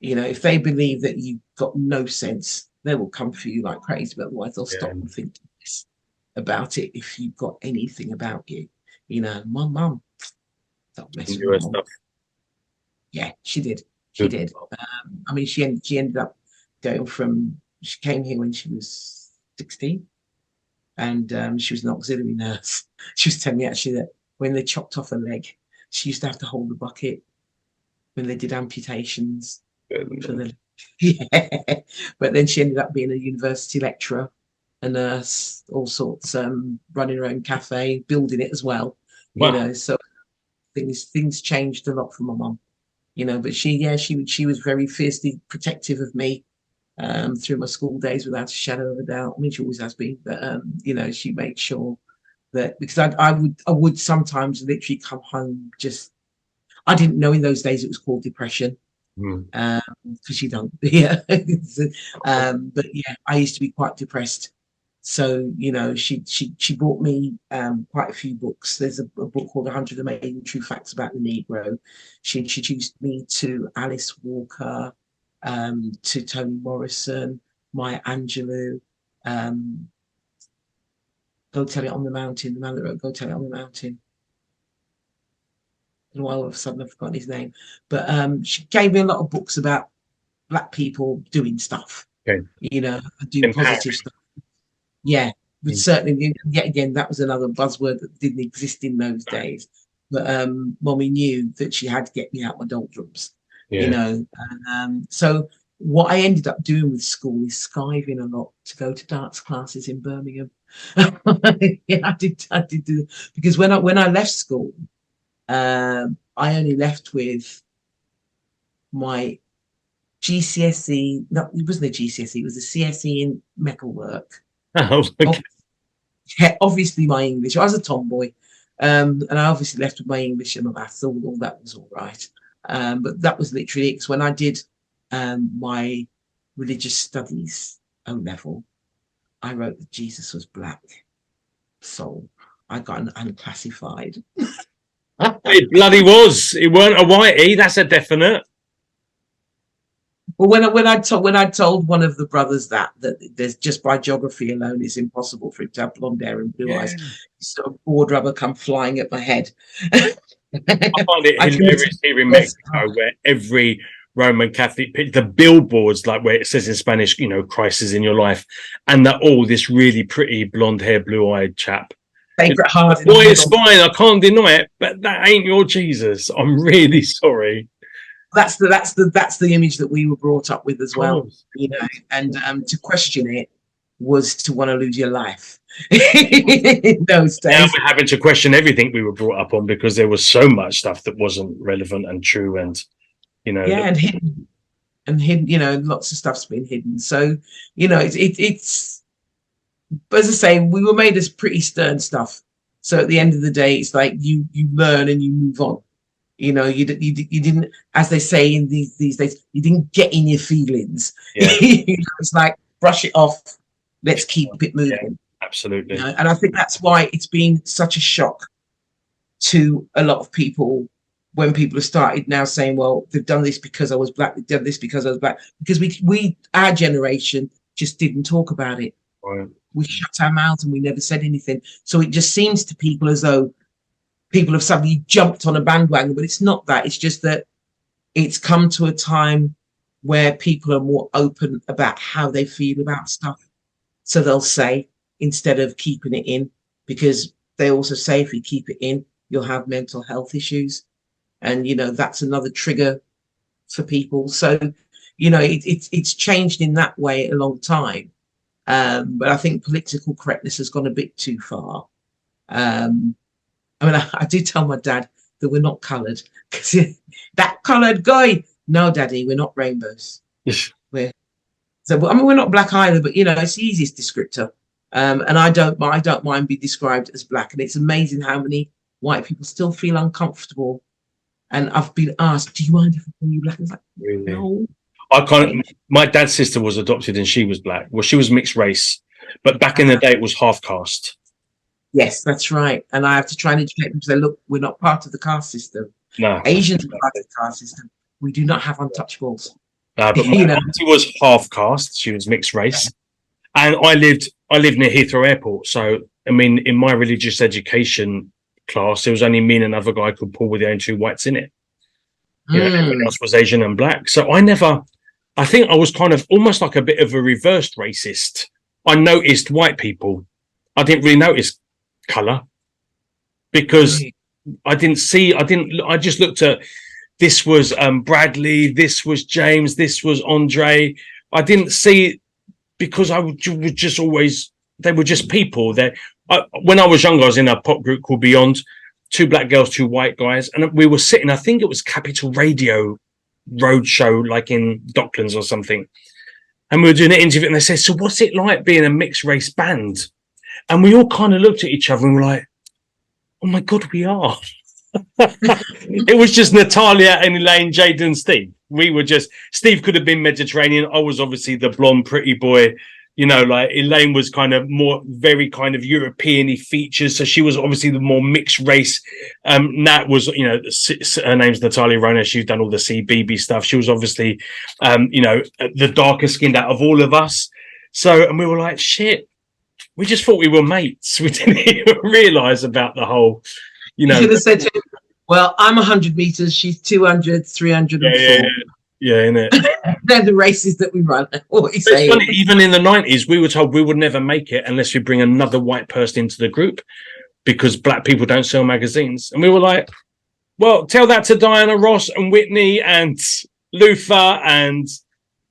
If they believe that you've got no sense, they will come for you like crazy. But otherwise, they'll stop and think about it if you've got anything about you. My mum, don't mess with my mum. Yeah, she did. She did. I mean, she ended up going from, she came here when she was 16, and she was an auxiliary nurse. She was telling me actually that when they chopped off her leg, she used to have to hold the bucket when they did amputations. Yeah, but then she ended up being a university lecturer, a nurse, all sorts, running her own cafe, building it as well. Wow. So things changed a lot for my mum. But she was very fiercely protective of me through my school days, without a shadow of a doubt. I mean, she always has been, but she made sure that, because I would sometimes literally come home I didn't know in those days it was called depression. Because you don't. Yeah. But yeah, I used to be quite depressed. So she bought me quite a few books. There's a book called 100 Amazing True Facts About the Negro. She introduced me to Alice Walker, to Toni Morrison, Maya Angelou, Go Tell It on the Mountain, the man that wrote Go Tell It on the Mountain. And all of a sudden I've forgotten his name. But she gave me a lot of books about Black people doing stuff. Okay. Doing positive stuff. Yeah, but certainly, yet again, that was another buzzword that didn't exist in those days. But Mommy knew that she had to get me out my doldrums. So what I ended up doing with school is skiving a lot to go to dance classes in Birmingham. Yeah, I did do, because when I left school, I only left with my GCSE. No, it wasn't a GCSE. It was a CSE in metalwork. Oh, okay. Yeah, obviously my English. I was a tomboy, and I obviously left with my English and my maths. All that was all right. But that was literally it. Because when I did my religious studies O level, I wrote that Jesus was black, so I got an unclassified. It bloody was. It weren't a whitey. That's a definite. But when I told one of the brothers that there's just by geography alone, it's impossible for it to have blonde hair and blue eyes, sort of board rubber come flying at my head. I find it hilarious here in Mexico, where every Roman Catholic, the billboards, like where it says in Spanish, you know, Christ is in your life, and they're all this really pretty blonde hair, blue eyed chap. Favorite heart. Boy, it's fine. I can't deny it, but that ain't your Jesus. I'm really sorry. That's the image that we were brought up with as well, you know. And to question it was to want to lose your life in those days. Now we're having to question everything we were brought up on because there was so much stuff that wasn't relevant and true, and you know, and hidden. You know, lots of stuff's been hidden. So you know, it's. But as I say, we were made as pretty stern stuff. So at the end of the day, it's like you learn and you move on. You know, you didn't, as they say in these days, you didn't get in your feelings. Yeah. You know, it's like brush it off. Let's keep it moving. Yeah, absolutely. You know? And I think that's why it's been such a shock to a lot of people when people have started now saying, "Well, they've done this because I was black. They've done this because I was black." Because we our generation just didn't talk about it. Right. We shut our mouths and we never said anything. So it just seems to people as though people have suddenly jumped on a bandwagon, but it's not that. It's just that it's come to a time where people are more open about how they feel about stuff. So they'll say instead of keeping it in, because they also say if you keep it in, you'll have mental health issues. And, you know, that's another trigger for people. So, you know, it's changed in that way a long time. But I think political correctness has gone a bit too far. I mean, I do tell my dad that we're not coloured because that coloured guy. No, Daddy, we're not rainbows. We're not black either, but you know, it's the easiest descriptor. And I don't mind being described as black. And it's amazing how many white people still feel uncomfortable. And I've been asked, "Do you mind if I call you black?" It's like, really? No. I can't. My dad's sister was adopted and she was black. Well, she was mixed race, but back in the day, it was half caste. Yes, that's right. And I have to try and educate them to say, look, we're not part of the caste system. No. Asians are part of the caste system. We do not have untouchables. But my auntie was half caste. She was mixed race. Yeah. And I lived near Heathrow Airport. So, I mean, in my religious education class, there was only me and another guy called Paul with the only two whites in it. You know, everyone else was Asian and black. So I think I was kind of almost like a bit of a reversed racist. I noticed white people. I didn't really notice colour because I just looked at, this was Bradley, this was James, this was Andre. I didn't see, because I would just always, they were just people. When I was younger, I was in a pop group called Beyond, 2 black girls, 2 white guys, and we were sitting, I think it was Capital Radio Roadshow, like in Docklands or something, and we were doing an interview, and they said, "So what's it like being a mixed race band?" And we all kind of looked at each other and were like, "Oh my God, we are." It was just Natalia and Elaine, Jaden, Steve. We were just, Steve could have been Mediterranean. I was obviously the blonde, pretty boy. You know, like Elaine was kind of more, very kind of European-y features. So she was obviously the more mixed race. Nat was, you know, her name's Natalia Rona. She's done all the CBB stuff. She was obviously, you know, the darker skinned out of all of us. So, and we were like, shit, we just thought we were mates. We didn't even realise about the whole, you know. You should have said to him, well, I'm 100 meters, she's 200, 304. Yeah, innit? They're the races that we run. What are you saying? Funny, even in the 90s, we were told we would never make it unless we bring another white person into the group because black people don't sell magazines. And we were like, well, tell that to Diana Ross and Whitney and Luther and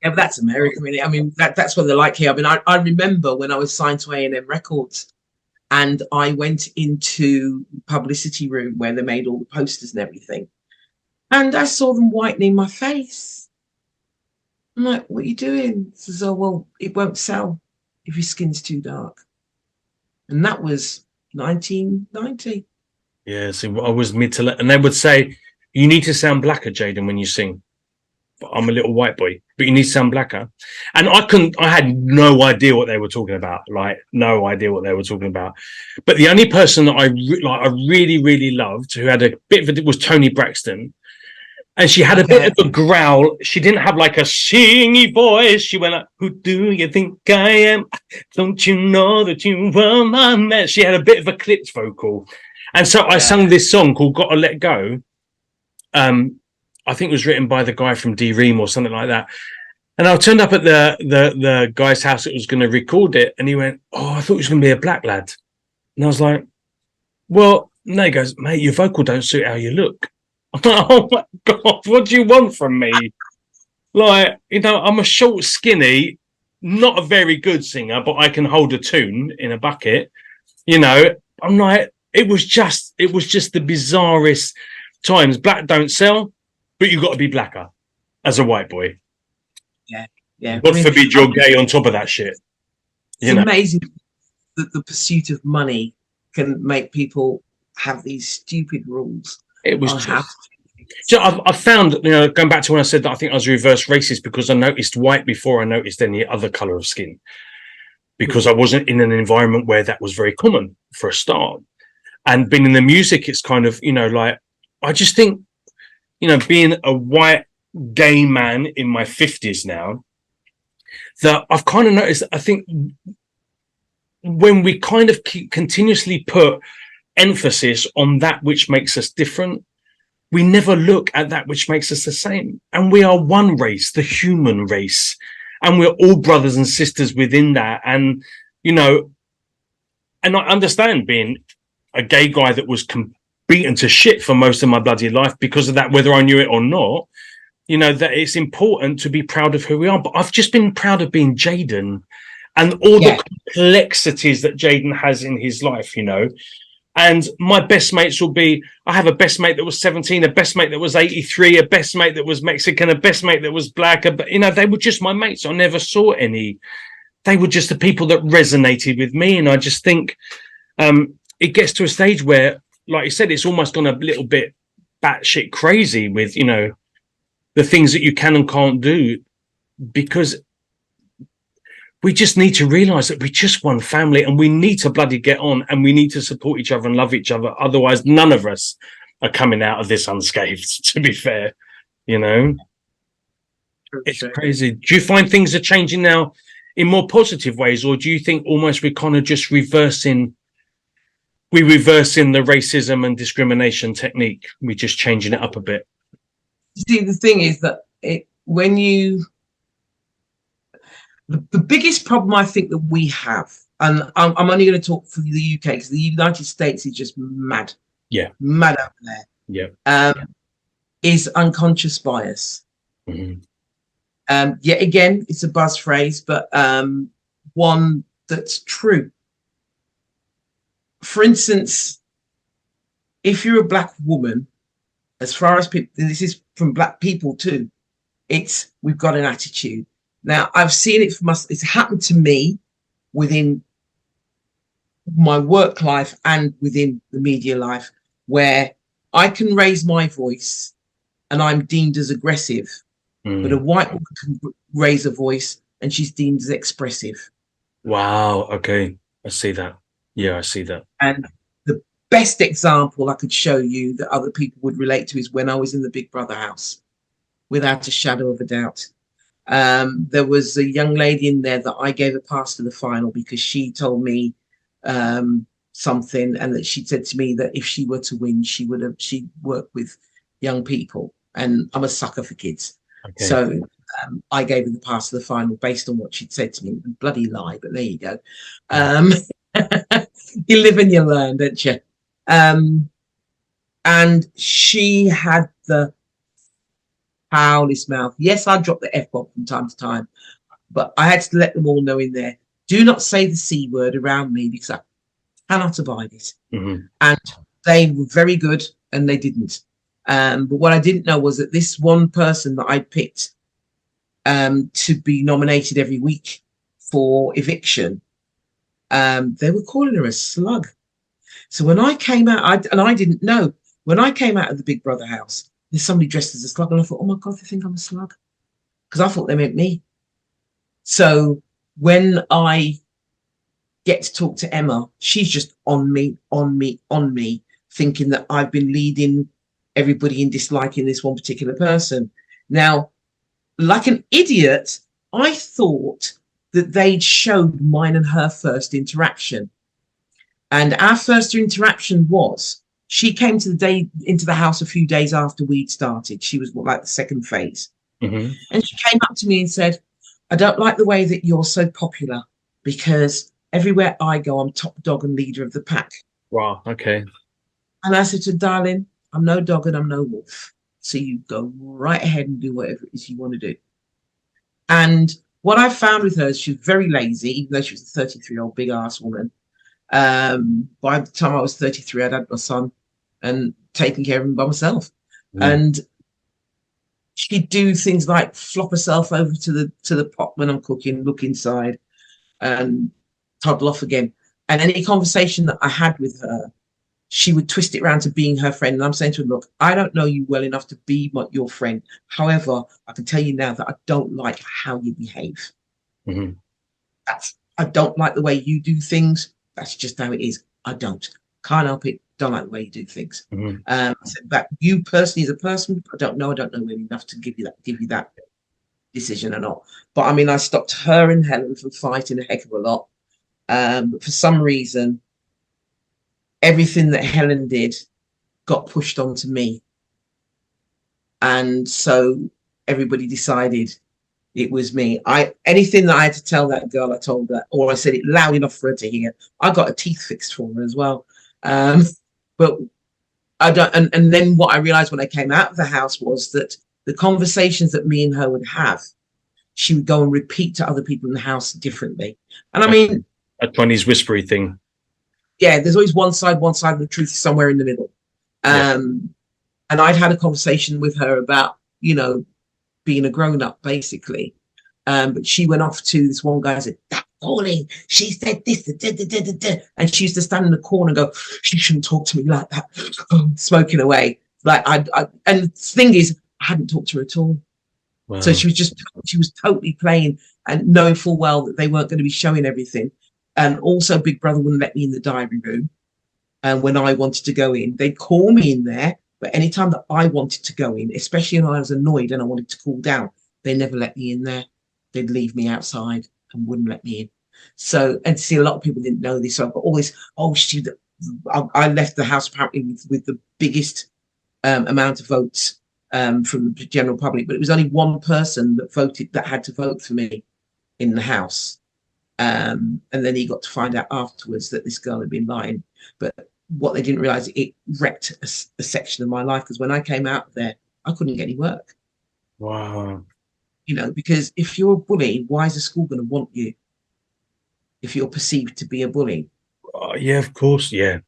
Yeah, but that's America, really. I mean, that's what they're like here. I mean, I remember when I was signed to A&M Records, and I went into the publicity room where they made all the posters and everything, and I saw them whitening my face. I'm like, "What are you doing?" He says, "Oh, well, it won't sell if your skin's too dark." And that was 1990. Yeah, see, I was mid to, and they would say, "You need to sound blacker, Jaden, when you sing." But I'm a little white boy, but you need to sound blacker. And I had no idea what they were talking about, like no idea what they were talking about. But the only person that I really, really loved, who had a bit of it, was Toni Braxton. And she had a bit of a growl. She didn't have like a singy voice. She went like, "Who do you think I am? Don't you know that you were my man?" She had a bit of a clipped vocal. And so I sung this song called "Gotta Let Go." I think it was written by the guy from D-Ream or something like that. And I turned up at the guy's house that was going to record it. And he went, "Oh, I thought it was going to be a black lad." And I was like, "Well, no." He goes, "Mate, your vocal don't suit how you look." I'm like, "Oh my God, what do you want from me?" Like, you know, I'm a short, skinny, not a very good singer, but I can hold a tune in a bucket. You know, I'm like, it was just the bizarrest times. Black don't sell, but you've got to be blacker as a white boy. Yeah. God forbid you're gay on top of that shit. It's amazing that the pursuit of money can make people have these stupid rules. It was so I've found, you know, going back to when I said that I think I was reverse racist because I noticed white before I noticed any other color of skin, because I wasn't in an environment where that was very common for a start. And being in the music, it's kind of, you know, like, I just think, you know, being a white gay man in my 50s now, that I've kind of noticed, I think when we kind of continuously put emphasis on that which makes us different, we never look at that which makes us the same. And we are one race, the human race, and we're all brothers and sisters within that. And, you know, and I understand being a gay guy that was beaten to shit for most of my bloody life because of that, whether I knew it or not, you know, that it's important to be proud of who we are. But I've just been proud of being Jaden and all the complexities that Jaden has in his life, you know. And my best mates will be, I have a best mate that was 17, a best mate that was 83, a best mate that was Mexican, a best mate that was black. You know, they were just my mates. I never saw any. They were just the people that resonated with me. And I just think it gets to a stage where, like you said, it's almost gone a little bit batshit crazy with, you know, the things that you can and can't do, because we just need to realize that we're just one family and we need to bloody get on and we need to support each other and love each other. Otherwise, none of us are coming out of this unscathed, to be fair, you know. It's crazy. Do you find things are changing now in more positive ways, or do you think almost we're kind of just reversing the racism and discrimination technique? We're just changing it up a bit. See, the thing is that when you... The biggest problem I think that we have, and I'm only going to talk for the UK because the United States is just mad. Yeah. Mad out there. Yeah. Is unconscious bias. Mm-hmm. Yet again, it's a buzz phrase, but one that's true. For instance, if you're a black woman, as far as people, this is from black people too, it's we've got an attitude. Now, I've seen it from us. It's happened to me within my work life and within the media life, where I can raise my voice and I'm deemed as aggressive, but a white woman can raise a voice and she's deemed as expressive. Wow. Okay. I see that. Yeah, I see that. And the best example I could show you that other people would relate to is when I was in the Big Brother house, without a shadow of a doubt. There was a young lady in there that I gave a pass to the final because she told me something, and that she said to me that if she were to win, she'd work with young people, and I'm a sucker for kids. Okay. So I gave her the pass to the final based on what she'd said to me. Bloody lie, but there you go. You live and you learn, don't you? And she had the foulest mouth. Yes, I dropped the F-bomb from time to time, but I had to let them all know in there, do not say the C word around me because I cannot abide it. Mm-hmm. And they were very good and they didn't. But what I didn't know was that this one person that I picked to be nominated every week for eviction, they were calling her a slug. So when I came out, I didn't know, when I came out of the Big Brother house, there's somebody dressed as a slug, and I thought, oh my God, they think I'm a slug, because I thought they meant me. So when I get to talk to Emma, she's just on me, thinking that I've been leading everybody in disliking this one particular person. Now, like an idiot, I thought that they'd showed mine and her first interaction. And our first interaction was, she came into the house a few days after we'd started. She was like the second phase. Mm-hmm. And she came up to me and said, I don't like the way that you're so popular, because everywhere I go, I'm top dog and leader of the pack. Wow. Okay. And I said to her, darling, I'm no dog and I'm no wolf. So you go right ahead and do whatever it is you want to do. And what I found with her is she was very lazy, even though she was a 33-year-old big ass woman. By the time I was 33, I'd had my son and taken care of him by myself. And she'd do things like flop herself over to the pot when I'm cooking, look inside, and toddle off again. And any conversation that I had with her, she would twist it around to being her friend. And I'm saying to her, look, I don't know you well enough to be your friend. However, I can tell you now that I don't like how you behave. Mm-hmm. I don't like the way you do things. That's just how it is. I can't help it. Don't like the way you do things. Mm-hmm. But you personally as a person, I don't know well enough to give you that decision or not. But I mean, I stopped her and Helen from fighting a heck of a lot. But for some reason, everything that Helen did got pushed onto me. And so everybody decided it was me. Anything that I had to tell that girl, I told her, or I said it loud enough for her to hear. I got a teeth fixed for her as well. But I don't. And then what I realized when I came out of the house was that the conversations that me and her would have, she would go and repeat to other people in the house differently. And I mean, a Chinese whispery thing. Yeah, there's always one side, and the truth is somewhere in the middle. And I'd had a conversation with her about, being a grown-up, basically. But she went off to this one guy and said, that Pauline, she said this, and she used to stand in the corner and go, she shouldn't talk to me like that, smoking away. Like and the thing is, I hadn't talked to her at all. Wow. So she was totally playing and knowing full well that they weren't going to be showing everything. And also Big Brother wouldn't let me in the diary room. And when I wanted to go in, they'd call me in there. But anytime that I wanted to go in, especially when I was annoyed and I wanted to cool down, they never let me in there. They'd leave me outside and wouldn't let me in. So, and see, a lot of people didn't know this. So I've got all this, I left the house apparently with the biggest amount of votes from the general public. But it was only one person that had to vote for me in the house. And then he got to find out afterwards that this girl had been lying. But what they didn't realize, it wrecked a section of my life, because when I came out of there, I couldn't get any work. Wow. Because if you're a bully, why is the school going to want you if you're perceived to be a bully? Yeah, of course. Yeah.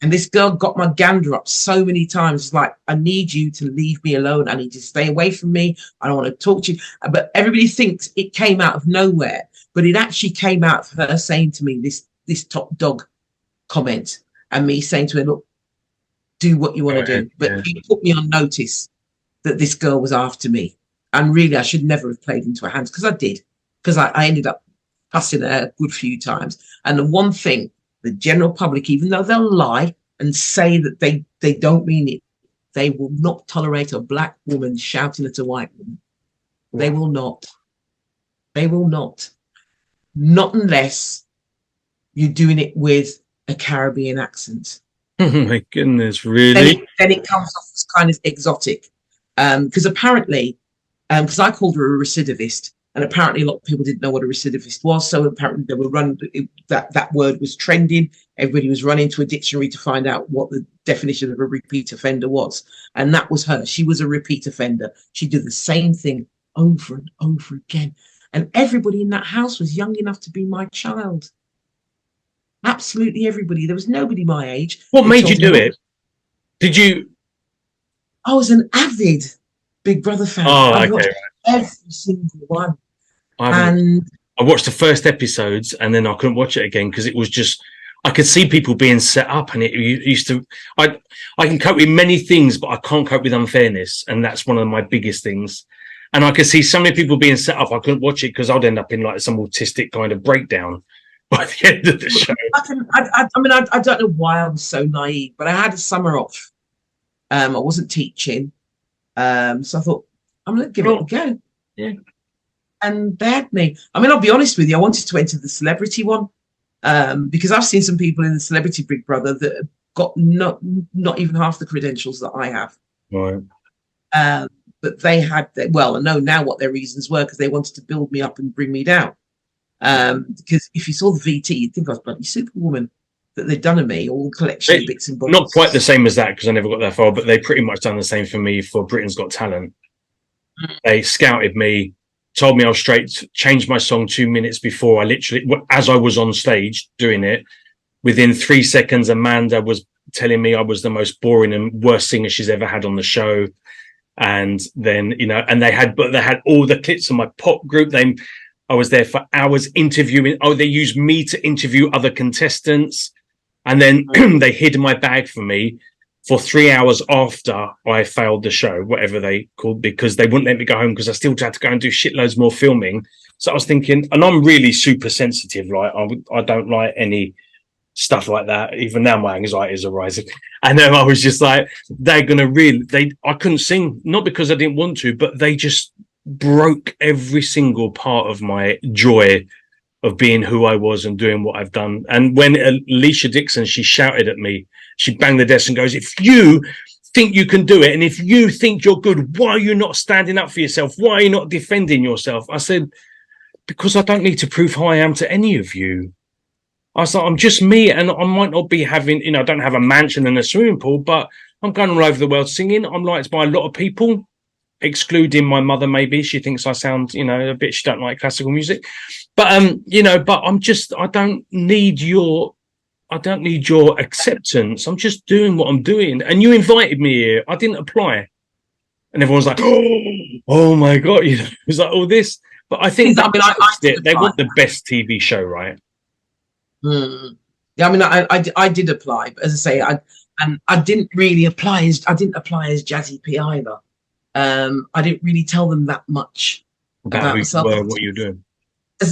And this girl got my gander up so many times. It's like, I need you to leave me alone. I need you to stay away from me. I don't want to talk to you. But everybody thinks it came out of nowhere. But it actually came out of her saying to me this top dog comment, and me saying to her, look, do what you want to do. But it put me on notice that this girl was after me. And really, I should never have played into her hands, because I did. Because I ended up fussing her a good few times. And the one thing, the general public, even though they'll lie and say that they don't mean it, they will not tolerate a black woman shouting at a white woman. They will not. They will not. Not unless you're doing it with a Caribbean accent. Oh my goodness, really? Then it comes off as kind of exotic. Because apparently, because I called her a recidivist, And apparently a lot of people didn't know what a recidivist was. So apparently they were that word was trending. Everybody was running to a dictionary to find out what the definition of a repeat offender was. And that was her. She was a repeat offender. She did the same thing over and over again. And everybody in that house was young enough to be my child. Absolutely everybody. There was nobody my age. What made you do it? Did you? I was an avid Big Brother fan. Oh, I okay. watched every single one. And I watched the first episodes and then I couldn't watch it again because it was just, I could see people being set up, and it used to, I can cope with many things, but I can't cope with unfairness. And that's one of my biggest things. And I could see so many people being set up. I couldn't watch it because I'd end up in like some autistic kind of breakdown by the end of the show. I don't know why I was so naive, but I had a summer off. I wasn't teaching. So I thought, I'm going to give it a go. Yeah. And they had me. I mean, I'll be honest with you. I wanted to enter the celebrity one because I've seen some people in the celebrity Big Brother that have got not even half the credentials that I have. Right. But they had, well, I know now what their reasons were, because they wanted to build me up and bring me down. Because if you saw the VT, you'd think I was bloody Superwoman that they'd done of me, all collection of bits and bobs. Not quite the same as that, because I never got that far, but they pretty much done the same for me for Britain's Got Talent. They scouted me, told me I was straight, changed my song 2 minutes before I literally, as I was on stage doing it, within 3 seconds, Amanda was telling me I was the most boring and worst singer she's ever had on the show. And then, you know, and they had all the clips of my pop group. I was there for hours interviewing. Oh, they used me to interview other contestants. And then they hid my bag for me for 3 hours after I failed the show, whatever they called, because they wouldn't let me go home because I still had to go and do shitloads more filming. So I was thinking, and I'm really super sensitive. Like I don't like any stuff like that. Even now my anxieties are rising. And then I was just like, they're going to I couldn't sing, not because I didn't want to, but they just broke every single part of my joy of being who I was and doing what I've done. And when Alicia Dixon, she shouted at me, she banged the desk and goes, if you think you can do it, and if you think you're good, why are you not standing up for yourself? Why are you not defending yourself? I said, because I don't need to prove who I am to any of you. I was like, I'm just me, and I might not be having, you know, I don't have a mansion and a swimming pool, but I'm going all over the world singing. I'm liked by a lot of people, excluding my mother. Maybe she thinks I sound, you know, a bit, she don't like classical music, but you know, but I don't need your acceptance. I'm just doing what I'm doing. And you invited me here. I didn't apply. And everyone's like, oh my God, you know, it was like all this. But I think they want the best TV show, right? Yeah, I mean, I did apply, but as I say, I didn't really apply as Jazzi P either. I didn't really tell them that much about myself. What you're doing.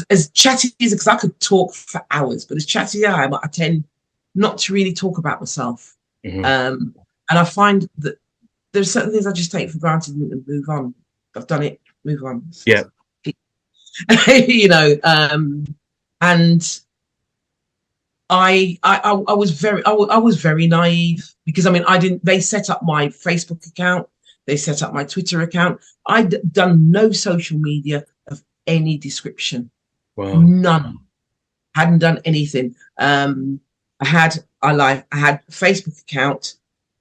As chatty as, because I could talk for hours, but as chatty as I am, I tend not to really talk about myself. And I find that there's certain things I just take for granted and move on. I've done it, move on. Yeah. You know, and I was very naive, because I mean, they set up my Facebook account, they set up my Twitter account. I'd done no social media of any description. Wow. None. Hadn't done anything. I had Facebook account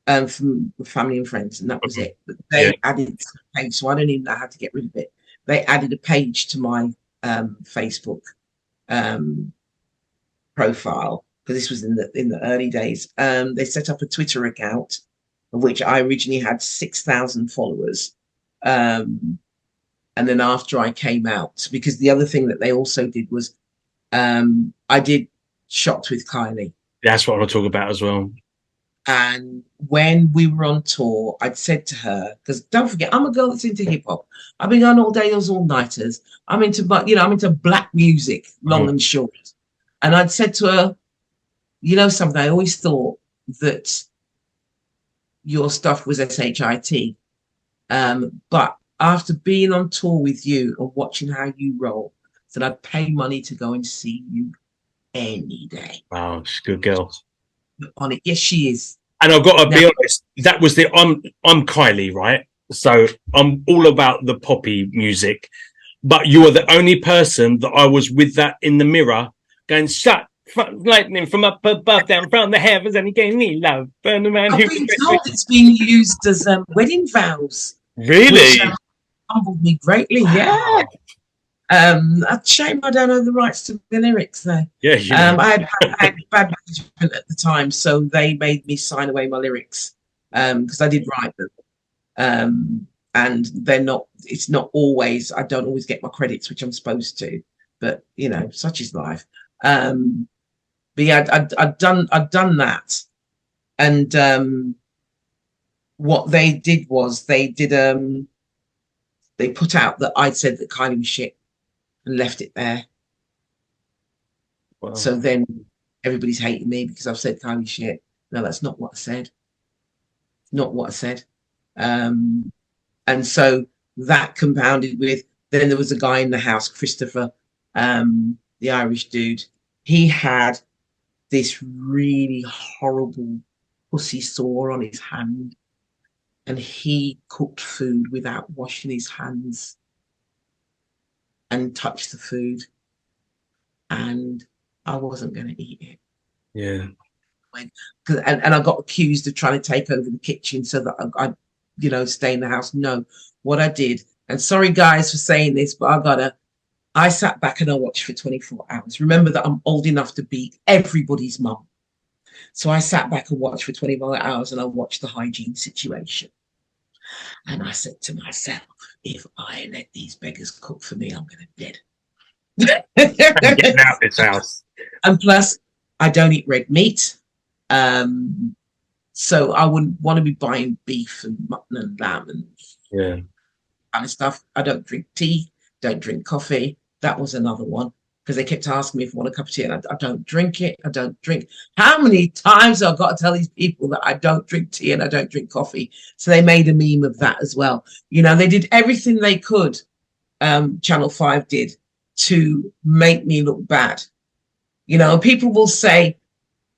from family and friends, and that was it. But they added a page, so I don't even know how to get rid of it. They added a page to my Facebook profile, because this was in the early days. They set up a Twitter account, of which I originally had 6,000 followers. And then after I came out, because the other thing that they also did was I did Shocked with Kylie. That's what I want to talk about as well. And when we were on tour, I'd said to her, because don't forget, I'm a girl that's into hip hop. I've been on all days, all nighters. I'm into black music, long and short. And I'd said to her, you know something, I always thought that your stuff was SHIT. But after being on tour with you and watching how you roll, that I'd pay money to go and see you any day. Wow, she's a good girl. On it. Yes, she is. And I've got to be honest, that was I'm Kylie, right? So I'm all about the poppy music. but you are the only person that I was with that in the mirror going, shut lightning from up above down from the heavens and he gave me love. And the man I've who been told it's being used as wedding vows, really which humbled me greatly. Yeah. A shame I don't know the rights to the lyrics though. Yeah, you know. I had bad management at the time, so they made me sign away my lyrics because I did write them. And they're not. It's not always. I don't always get my credits, which I'm supposed to. But you know, such is life. But yeah, I'd done that, and what they did was they put out that I'd said that Kylie was shit and left it there. Wow. So then everybody's hating me because I've said Kylie shit. No, that's not what I said. Not what I said. And so that compounded with, then there was a guy in the house, Christopher, the Irish dude. He had this really horrible pussy sore on his hand, and he cooked food without washing his hands and touched the food, and I wasn't going to eat it. Yeah. And I got accused of trying to take over the kitchen so that I you know, stay in the house. No, what I did, and sorry guys for saying this, but I sat back and I watched for 24 hours. Remember that I'm old enough to be everybody's mum. So I sat back and watched for 24 hours and I watched the hygiene situation. And I said to myself, if I let these beggars cook for me, I'm going to dead. I'm getting out this house. And plus, I don't eat red meat. So I wouldn't want to be buying beef and mutton and lamb and kind of stuff. I don't drink tea, don't drink coffee. That was another one because they kept asking me if I want a cup of tea, and I don't drink it. I don't drink. How many times I've got to tell these people that I don't drink tea and I don't drink coffee? So they made a meme of that as well. You know, they did everything they could. Channel 5 did to make me look bad. You know, people will say,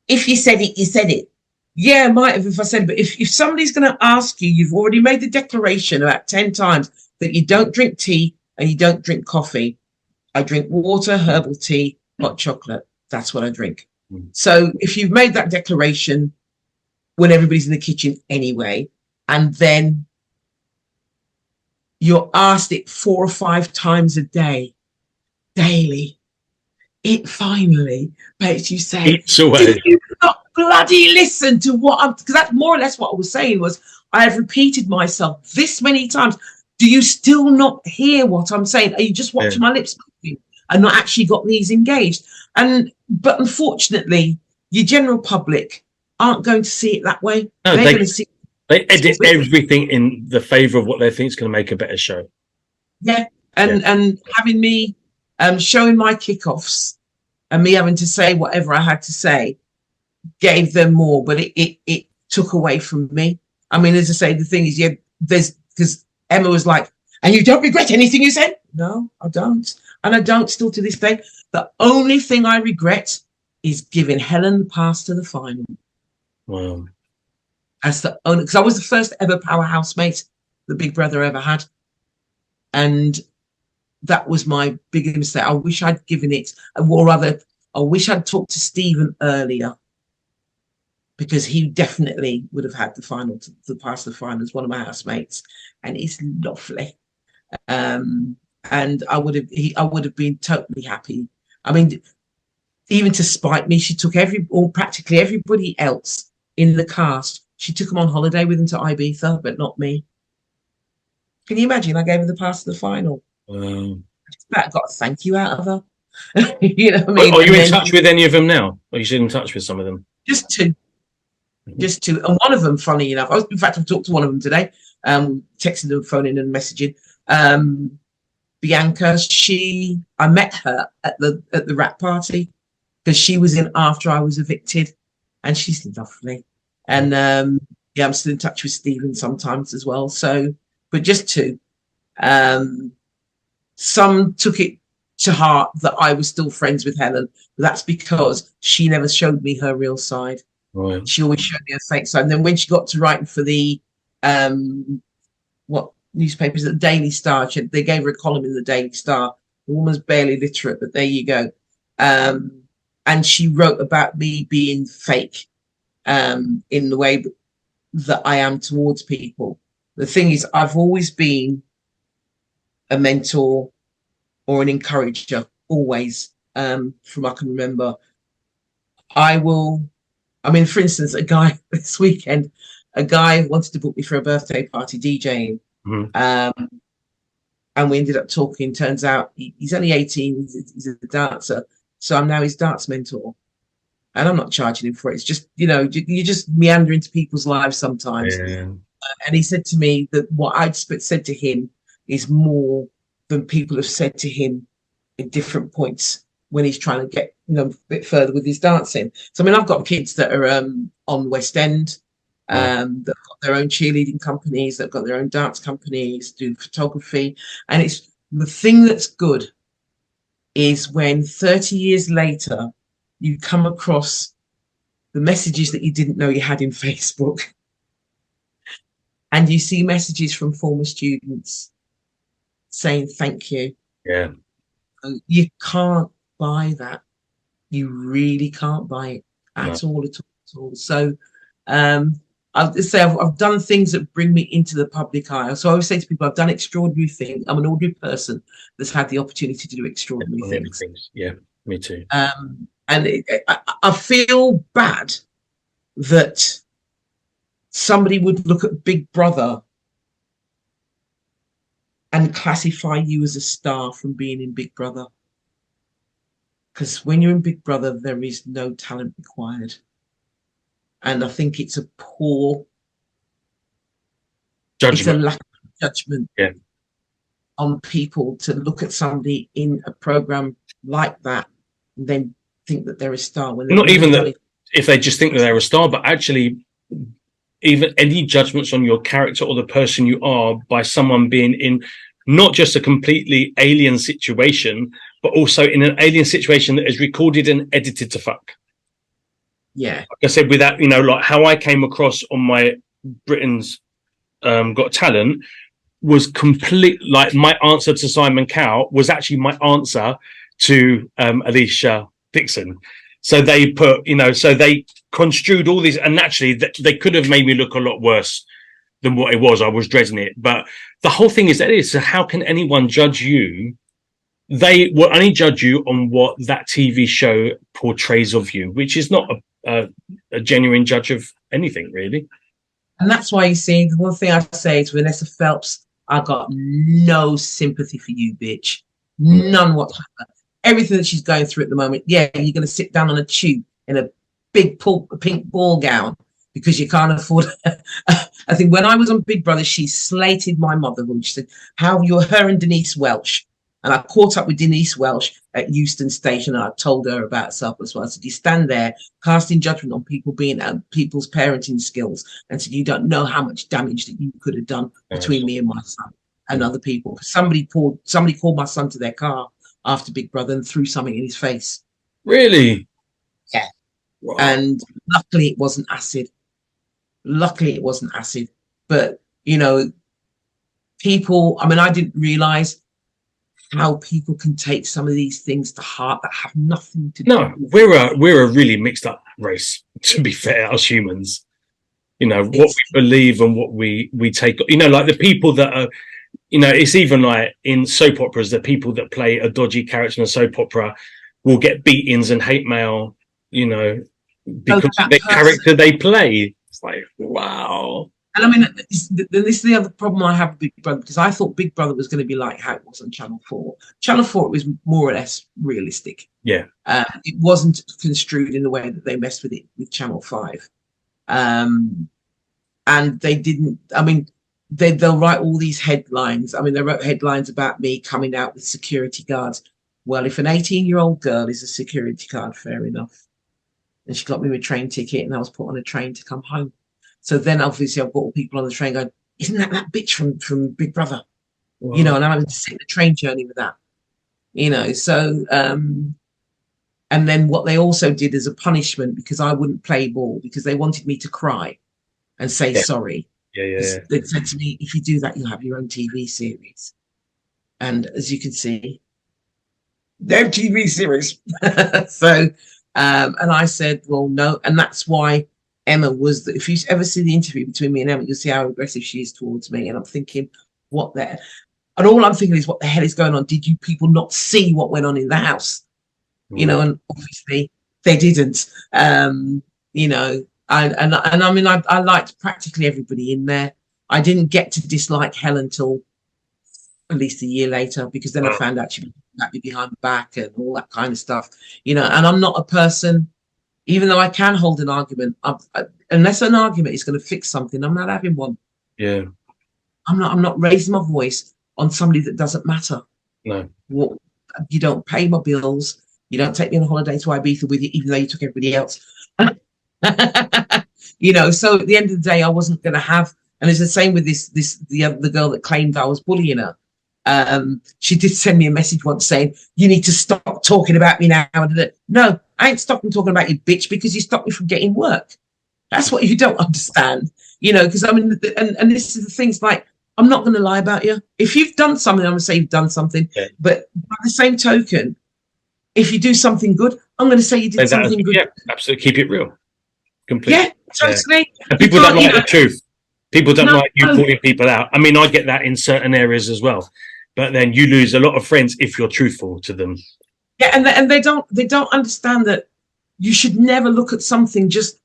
if you said it, you said it. Yeah, I might have if I said it, but if somebody's going to ask you, you've already made the declaration about 10 times that you don't drink tea and you don't drink coffee. I drink water, herbal tea, hot chocolate. That's what I drink. So if you've made that declaration when everybody's in the kitchen anyway, and then you're asked it 4 or 5 times a day, daily, it finally makes you say, Eats away. did you not bloody listen to what I'm, because that's more or less what I was saying was, I have repeated myself this many times. Do you still not hear what I'm saying? Are you just watching my lips moving and not actually got these engaged? But unfortunately, your general public aren't going to see it that way. No, They're going to see. They edit everything in the favour of what they think is going to make a better show. Yeah, and having me showing my kickoffs and me having to say whatever I had to say gave them more, but it took away from me. I mean, as I say, the thing is, yeah, because Emma was like, and you don't regret anything you said? No, I don't. And I don't still to this day. The only thing I regret is giving Helen the pass to the final. Wow. That's the only, because I was the first ever powerhouse mate the Big Brother ever had. And that was my biggest mistake. I wish I'd given it, or rather, I wish I'd talked to Stephen earlier, because he definitely would have had the final, the pass to the final as one of my housemates, and he's lovely. And I would have been totally happy. I mean, even to spite me, she took practically everybody else in the cast. She took them on holiday with them to Ibiza, but not me. Can you imagine? I gave her the pass to the final. I got a thank you out of her. You know what I mean? Are you in touch with any of them now? Are you still in touch with some of them? Just two. Just two. And one of them, funny enough, in fact, I've talked to one of them today, texting them, phoning and messaging. Bianca, I met her at the rap party because she was in after I was evicted, and she's lovely. And yeah, I'm still in touch with Stephen sometimes as well. So, but just two. Some took it to heart that I was still friends with Helen, but that's because she never showed me her real side. Right. She always showed me her fake side. And then when she got to writing for the what newspapers, the Daily Star. They gave her a column in the Daily Star. The woman's barely literate, but there you go. And she wrote about me being fake in the way that I am towards people. The thing is, I've always been a mentor or an encourager, always, from I can remember. For instance, a guy this weekend, a guy wanted to book me for a birthday party DJing. And we ended up talking. Turns out he's only 18, he's a dancer. So I'm now his dance mentor. And I'm not charging him for it. It's just, you just meander into people's lives sometimes. Yeah. And he said to me that what I'd said to him is more than people have said to him at different points when he's trying to get a bit further with his dancing. So I've got kids that are on West End, that've got their own cheerleading companies, they've got their own dance companies, do photography. And it's the thing that's good is when 30 years later you come across the messages that you didn't know you had in Facebook, and you see messages from former students saying thank you. Yeah. You can't buy that. You really can't buy it at all. So I'll just say I've done things that bring me into the public eye. So I always say to people, I've done extraordinary things. I'm an ordinary person that's had the opportunity to do extraordinary things. Yeah, me too. And I feel bad that somebody would look at Big Brother and classify you as a star from being in Big Brother. Because when you're in Big Brother, there is no talent required. And I think it's a poor judgment. It's a lack of judgment on people to look at somebody in a program like that and then think that they're a star. When not even that, if they just think that they're a star, but actually even any judgments on your character or the person you are by someone being in not just a completely alien situation, but also in an alien situation that is recorded and edited to fuck. Yeah. Like I said, with that, like how I came across on my Britain's Got Talent was complete. Like my answer to Simon Cowell was actually my answer to Alicia Dixon. So they put, so they construed all these, and naturally they could have made me look a lot worse than what it was. I was dreading it. But the whole thing is so how can anyone judge you? They will only judge you on what that TV show portrays of you, which is not a genuine judge of anything, really. And that's why, you see, the one thing I say to Vanessa Phelps, I got no sympathy for you, bitch. None whatsoever. Everything that she's going through at the moment, you're going to sit down on a tube in a big pink ball gown because you can't afford I think when I was on Big Brother, she slated my motherhood. She said, how you're her and Denise Welch. And I caught up with Denise Welch at Euston Station, and I told her about herself as well. I said, you stand there casting judgment on people being people's parenting skills, and said, you don't know how much damage that you could have done between me and my son and other people. Somebody called my son to their car after Big Brother and threw something in his face. Really? Yeah. Wow. And luckily it wasn't acid. But, people, I didn't realize how people can take some of these things to heart that have nothing to do. No, we're a really mixed up race, to be fair, as humans. What we believe and what we take, like the people that are, it's even like in soap operas, the people that play a dodgy character in a soap opera will get beatings and hate mail, because of the character they play. It's like, wow. And this is the other problem I have with Big Brother, because I thought Big Brother was going to be like how it was on Channel 4. Channel 4 was more or less realistic. Yeah. It wasn't construed in the way that they messed with it with Channel 5. And they didn't, they'll write all these headlines. They wrote headlines about me coming out with security guards. Well, if an 18-year-old girl is a security guard, fair enough. And she got me a train ticket, and I was put on a train to come home. So then obviously I've got all people on the train going, isn't that bitch from Big Brother? Wow. And I'm having to sit the train journey with that. So and then what they also did as a punishment, because I wouldn't play ball, because they wanted me to cry and say sorry. Yeah. They said to me, if you do that, you'll have your own TV series. And as you can see, no TV series. So, and I said, well, no. And that's why Emma was, if you ever see the interview between me and Emma, you'll see how aggressive she is towards me. And I'm thinking, what the, and all I'm thinking is, what the hell is going on? Did you people not see what went on in the house? You know, and obviously they didn't. You know, I mean, I liked practically everybody in there. I didn't get to dislike Helen until at least a year later, because then I found out she was me behind my back and all that kind of stuff. You know, and I'm not a person, even though I can hold an argument, unless an argument is going to fix something, I'm not having one. Yeah. I'm not raising my voice on somebody that doesn't matter. No. Well, you don't pay my bills. You don't take me on a holiday to Ibiza with you, even though you took everybody else. You know, so at the end of the day, I wasn't going to have, and it's the same with the girl that claimed I was bullying her. She did send me a message once saying, you need to stop talking about me now. No, I ain't stopping talking about you, bitch, because you stopped me from getting work. That's what you don't understand, you know, because I mean, and this is the things, like, I'm not going to lie about you. If you've done something, I'm going to say you've done something. Yeah. But by the same token, if you do something good, I'm going to say you did something good. Yeah, absolutely. Keep it real. Completely. Yeah, totally. Yeah. And people don't like the truth. People don't like you calling people out. I mean, I get that in certain areas as well. But then you lose a lot of friends if you're truthful to them. Yeah, and they don't understand that you should never look at something just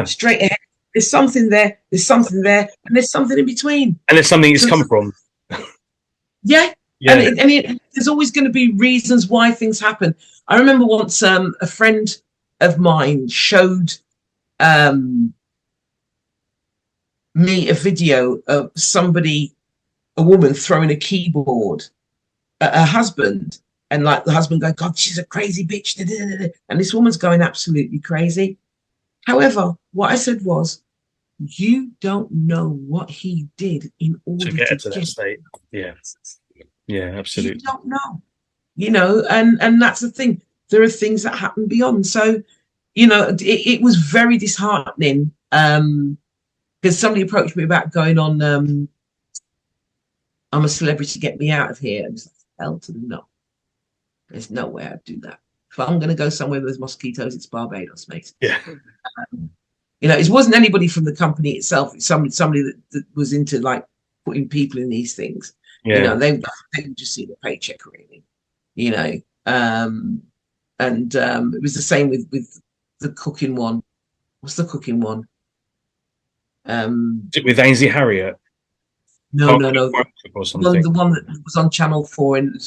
straight ahead. There's something there, and there's something in between. And there's something it's come from. Yeah. And there's always going to be reasons why things happen. I remember once a friend of mine showed me a video of a woman throwing a keyboard at her husband, and like the husband going, God, she's a crazy bitch. And this woman's going absolutely crazy. However, what I said was, you don't know what he did in order to get to that state. Yeah. Yeah, absolutely. You don't know, you know, and that's the thing. There are things that happen beyond. So, you know, it was very disheartening because somebody approached me about going on I'm a Celebrity, Get Me Out of Here. And it's like, hell to the no. There's no way I'd do that. If I'm going to go somewhere with mosquitoes, it's Barbados, mate. Yeah. You know, it wasn't anybody from the company itself. It's somebody that was into like putting people in these things. Yeah. You know, they would just see the paycheck, really. You know, it was the same with the cooking one. What's the cooking one? With Ainsley Harriott? No. The one that was on Channel 4 and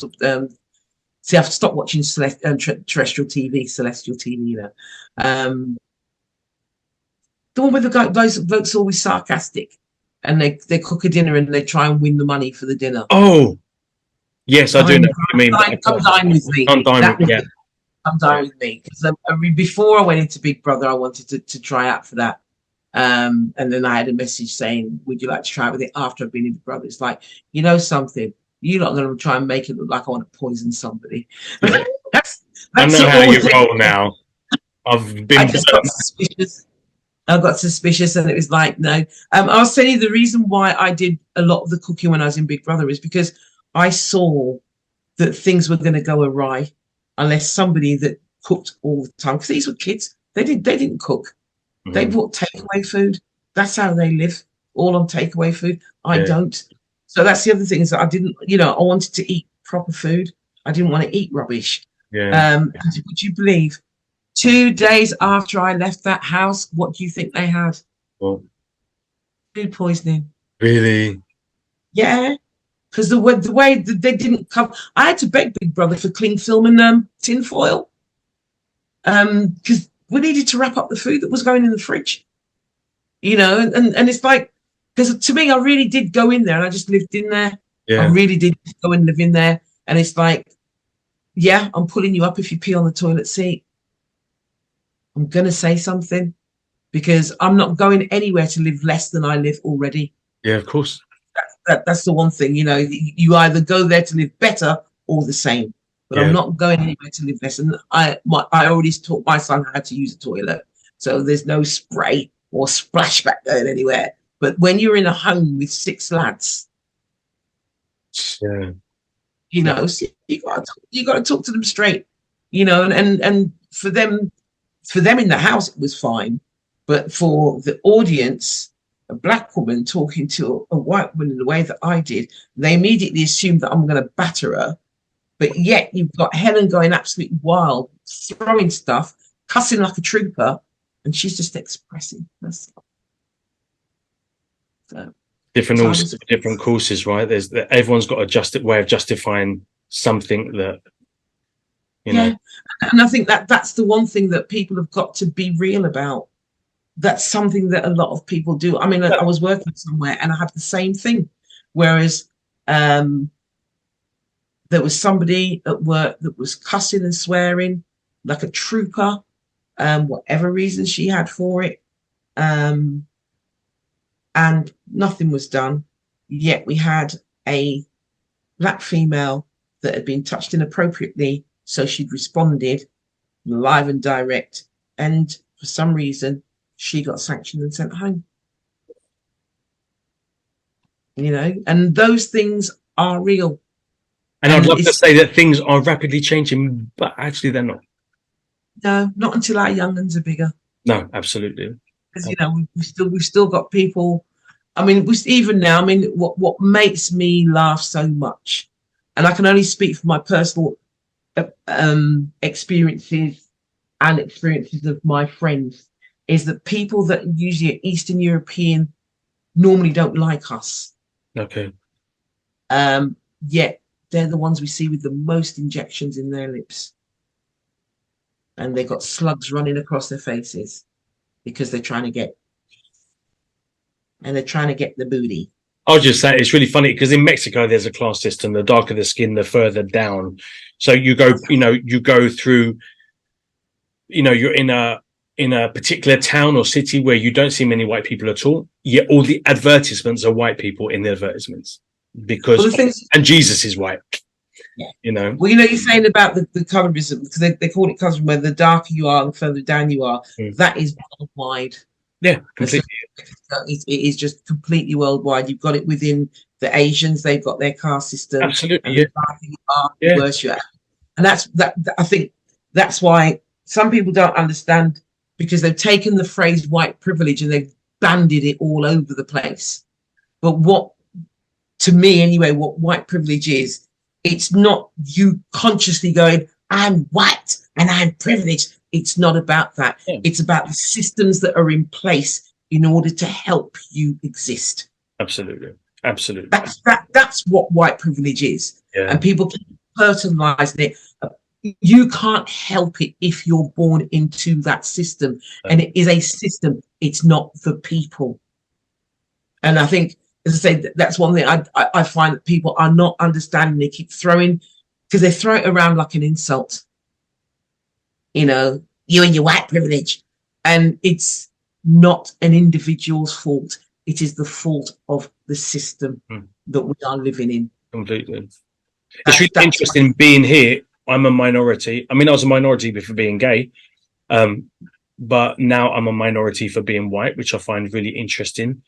see, I've stopped watching terrestrial TV, celestial TV, you know. The one where those blokes are always sarcastic and they cook a dinner and they try and win the money for the dinner. Oh, yes, I do know what you mean. Come dine with me. Come dine with me, yeah. Come dine with me. Because before I went into Big Brother, I wanted to try out for that. And then I had a message saying, would you like to try it with it after I've been in Big Brother? It's like, you know something, you're not going to try and make it look like I want to poison somebody. that's I know how you roll now. I got suspicious and it was like, no. I'll tell you the reason why I did a lot of the cooking when I was in Big Brother is because I saw that things were going to go awry unless somebody that cooked all the time. Because these were kids. They didn't cook. Mm-hmm. They bought takeaway food. That's how they live, all on takeaway food. I don't. So that's the other thing is that I didn't, you know, I wanted to eat proper food. I didn't want to eat rubbish. Yeah. Would you believe 2 days after I left that house, what do you think they had? What? Food poisoning. Really? Yeah. Because the way that they didn't cover, I had to beg Big Brother for cling film and tin foil. Because we needed to wrap up the food that was going in the fridge. You know, and it's like, because to me, I really did go in there and I just lived in there. Yeah. I really did go and live in there. And it's like, yeah, I'm pulling you up if you pee on the toilet seat. I'm going to say something because I'm not going anywhere to live less than I live already. Yeah, of course. That's the one thing, you know, you either go there to live better or the same. But I'm not going anywhere to live less. And I already taught my son how to use a toilet. So there's no spray or splashback going anywhere. But when you're in a home with 6 lads, Yeah. you know, so you got to talk to them straight, you know, and for them in the house it was fine, but for the audience, a black woman talking to a white woman in the way that I did, they immediately assumed that I'm going to batter her. But yet you've got Helen going absolutely wild, throwing stuff, cussing like a trooper, and she's just expressing herself. So, Different courses, right? Everyone's got a way of justifying something that, you know. And I think that's the one thing that people have got to be real about. That's something that a lot of people do. I mean, I was working somewhere and I had the same thing, whereas there was somebody at work that was cussing and swearing like a trooper, whatever reason she had for it. And nothing was done. Yet we had a black female that had been touched inappropriately. So she'd responded live and direct. And for some reason, she got sanctioned and sent home. You know, and those things are real. And I'd love to say that things are rapidly changing, but actually they're not. No, not until our young ones are bigger. No, absolutely. Because, you know, we've still got people. I mean, even now, I mean, what makes me laugh so much, and I can only speak from my personal experiences and experiences of my friends, is that people that usually are Eastern European normally don't like us. Okay. Yet they're the ones we see with the most injections in their lips. And they've got slugs running across their faces because they're trying to get the booty. I'll just say it's really funny because in Mexico there's a class system. The darker the skin, the further down. So you go through, you're in a particular town or city where you don't see many white people at all. Yet all the advertisements are white people in the advertisements because and Jesus is white. Yeah. You know. Well, you're saying about the colorism, because they call it colorism, where the darker you are, the further down you are. That is worldwide. Yeah, completely. It is just completely worldwide. You've got it within the Asians; they've got their caste system. Absolutely, and the darker you are, the worse you are. And I think that's why some people don't understand, because they've taken the phrase white privilege and they've bandied it all over the place. But to me anyway, what white privilege is, it's not you consciously going, I'm white and I'm privileged. It's not about that. Yeah. It's about the systems that are in place in order to help you exist. Absolutely. That's what white privilege is. Yeah. And people keep personalizing it. You can't help it if you're born into that system. And it is a system. It's not the people. And I think, as I say, that's one thing I find that people are not understanding. They keep throwing, because they throw it around like an insult. You know, you and your white privilege. And it's not an individual's fault. It is the fault of the system that we are living in. Completely. It's really interesting being here. I'm a minority. I mean, I was a minority before being gay. But now I'm a minority for being white, which I find really interesting.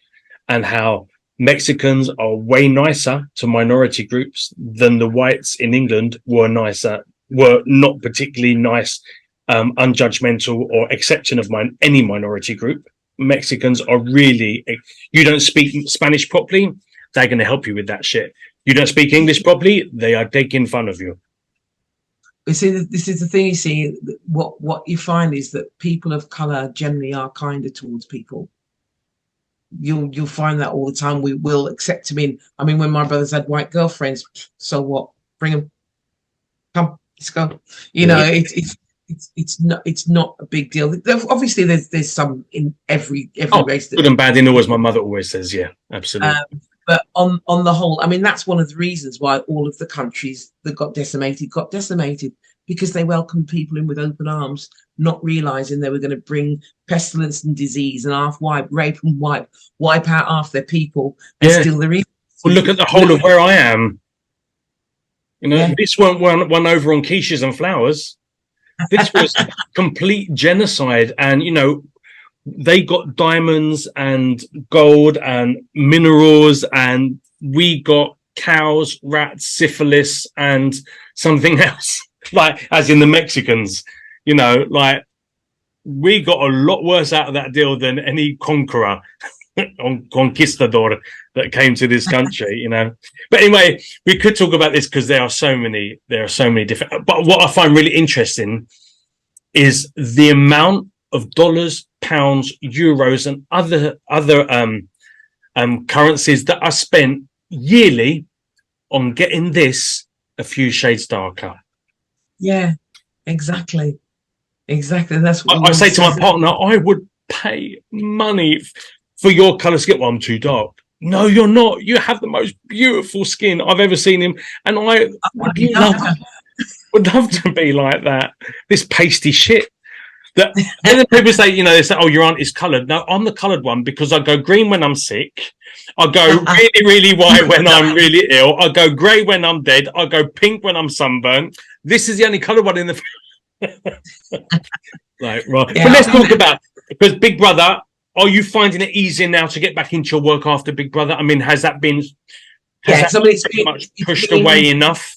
And how Mexicans are way nicer to minority groups than the whites in England were not particularly nice, unjudgmental or accepting of any minority group. Mexicans are really, you don't speak Spanish properly, they're going to help you with that shit. You don't speak English properly, they are taking fun of you. You see, this is the thing, you see, what you find is that people of colour generally are kinder towards people. You'll find that all the time. We will accept them in. I mean, when my brothers had white girlfriends, so what? Bring them. Come, let's go. You know, it's not a big deal. Obviously, there's some in every race. Good and bad in always. My mother always says, yeah, absolutely. But on the whole, I mean, that's one of the reasons why all of the countries that got decimated because they welcomed people in with open arms, not realizing they were going to bring pestilence and disease and rape and wipe out half their people and steal their resources. Well, look at the whole of where I am. You know, this weren't one over on quiches and flowers. This was complete genocide. And, you know, they got diamonds and gold and minerals, and we got cows, rats, syphilis, and something else. Like, as in the Mexicans, you know, like we got a lot worse out of that deal than any conqueror conquistador that came to this country, you know. But anyway, we could talk about this because there are so many different. But what I find really interesting is the amount of dollars, pounds, euros, and other currencies that are spent yearly on getting this a few shades darker. Yeah, exactly. That's what I say to my partner, I would pay money for your colour skin. Well, I'm too dark. No, you're not. You have the most beautiful skin I've ever seen him, and I would love to be like that. This pasty shit. That, and then people say, you know, they say, "Oh, your aunt is coloured." No, I'm the coloured one because I go green when I'm sick. I go really, really white when I'm really ill. I go grey when I'm dead. I go pink when I'm sunburnt. This is the only coloured one in the. Like, right. Yeah, but let's talk about, because Big Brother. Are you finding it easier now to get back into your work after Big Brother? I mean, has that been? It's been much pushed away enough?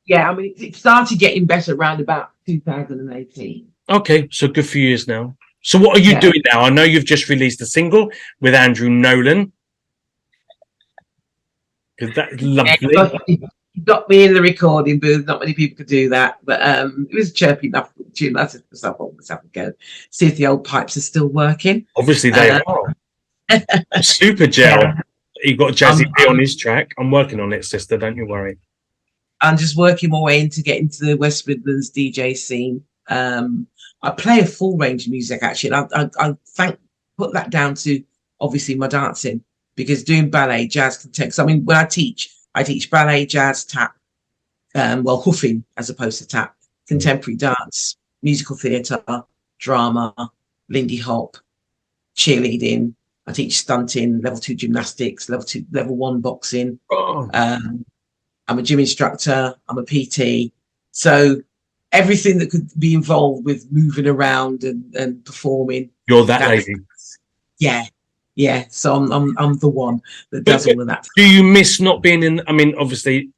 Yeah, I mean, it started getting better around about 2018. Okay, so good few years now. So what are you doing now? I know you've just released a single with Andrew Nolan. Because that's lovely. You got me in the recording booth. Not many people could do that, but it was chirpy enough tune. I said to myself, "Oh, let's have a go. See if the old pipes are still working." Obviously, they are. Super gel. Yeah. You've got Jazzi P on his track. I'm working on it, sister. Don't you worry. I'm just working my way in to get into the West Midlands DJ scene. I play a full range of music, actually, and I put that down to obviously my dancing, because doing ballet, jazz, contempt. I mean, when I teach ballet, jazz, tap, hoofing as opposed to tap, contemporary dance, musical theatre, drama, Lindy Hop, cheerleading. I teach stunting, level 2 gymnastics, level 1 boxing. Oh. I'm a gym instructor. I'm a PT. So everything that could be involved with moving around and performing. You're that lady. Yeah. So I'm the one that does all of that. Do you miss not being in? I mean, obviously,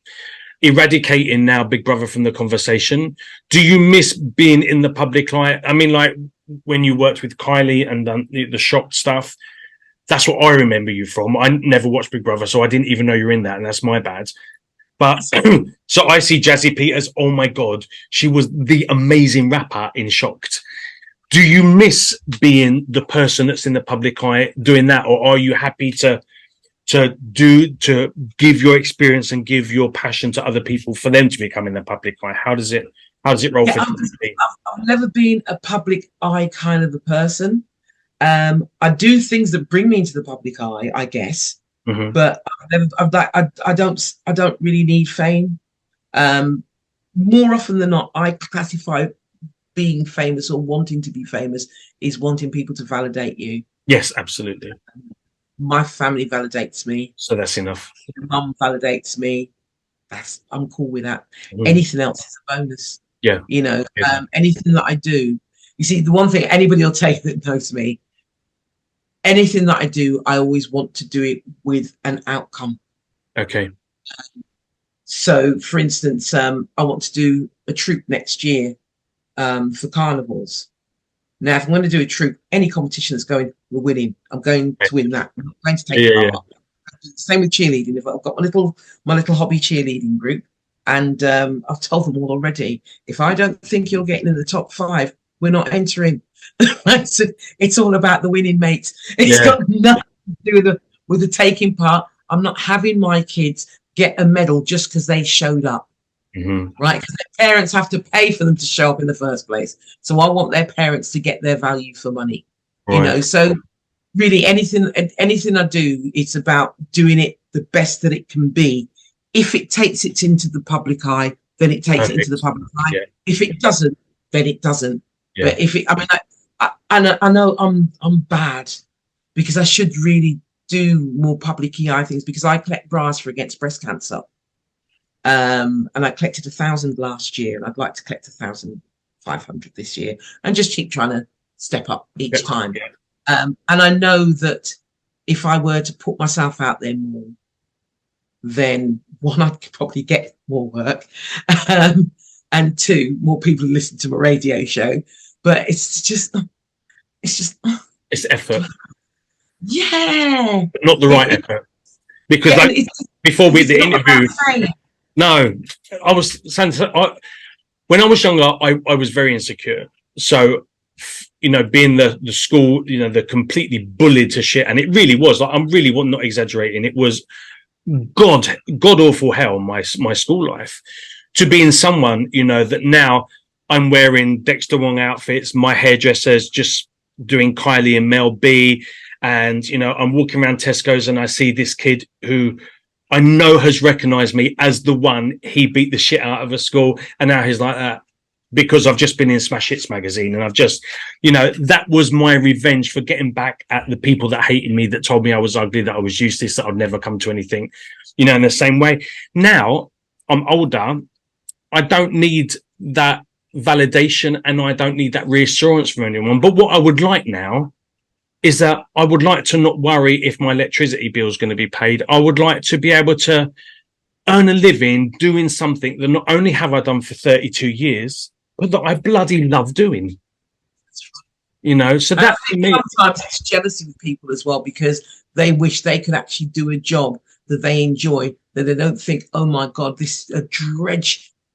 eradicating now Big Brother from the conversation. Do you miss being in the public eye? I mean, like when you worked with Kylie and the shocked stuff. That's what I remember you from. I never watched Big Brother, so I didn't even know you're in that, and that's my bad. But so I see Jazzi P as, oh my God, she was the amazing rapper in Shocked. Do you miss being the person that's in the public eye doing that, or are you happy to give your experience and give your passion to other people for them to become in the public eye? How does it roll for you? I've never been a public eye kind of a person. I do things that bring me into the public eye, I guess. Mm-hmm. But I don't really need fame. More often than not, I classify being famous or wanting to be famous is wanting people to validate you. Yes, absolutely. My family validates me, so that's enough. Mum validates me. I'm cool with that. Anything else is a bonus. Yeah, you know, anything that I do. You see, the one thing anybody will take that knows me. Anything that I do, I always want to do it with an outcome. Okay. So, for instance, I want to do a troupe next year for carnivals. Now, if I'm going to do a troupe, any competition that's going, we're winning. I'm going to win that. I'm going to take part. Yeah. Same with cheerleading. If I've got my little hobby cheerleading group, and I've told them all already, if I don't think you're getting in the top 5, we're not entering. It's all about the winning, mate. It's got nothing to do with the taking part. I'm not having my kids get a medal just because they showed up, right? Because their parents have to pay for them to show up in the first place. So I want their parents to get their value for money, you know. So really, anything I do, it's about doing it the best that it can be. If it takes it into the public eye, then it takes it into the public eye. Yeah. If it doesn't, then it doesn't. Yeah. But if it, I know I'm bad because I should really do more public eye things, because I collect bras for Against Breast Cancer, and I collected 1,000 last year, and I'd like to collect 1,500 this year, and just keep trying to step up each time. And I know that if I were to put myself out there more, then one, I'd probably get more work, and two, more people listen to my radio show. But it's just It's effort, yeah, not the right effort. Because before the interview, no, I was saying, when I was younger, I was very insecure. So, being the school, the completely bullied to shit, and it really was. Like, I'm really not exaggerating. It was god awful hell. My school life, to being someone that now I'm wearing Dexter Wong outfits. My hairdresser's just doing Kylie and Mel B, and I'm walking around Tesco's and I see this kid who I know has recognized me as the one he beat the shit out of at school, and now he's like that because I've just been in Smash Hits magazine, and I've just, that was my revenge for getting back at the people that hated me, that told me I was ugly, that I was useless, that I'd never come to anything, in the same way. Now I'm older, I don't need that validation and I don't need that reassurance from anyone. But what I would like now is that I would like to not worry if my electricity bill is going to be paid. I would like to be able to earn a living doing something that not only have I done for 32 years, but that I bloody love doing. So that for me, sometimes it's jealousy with people as well, because they wish they could actually do a job that they enjoy, that they don't think, oh my God, this is a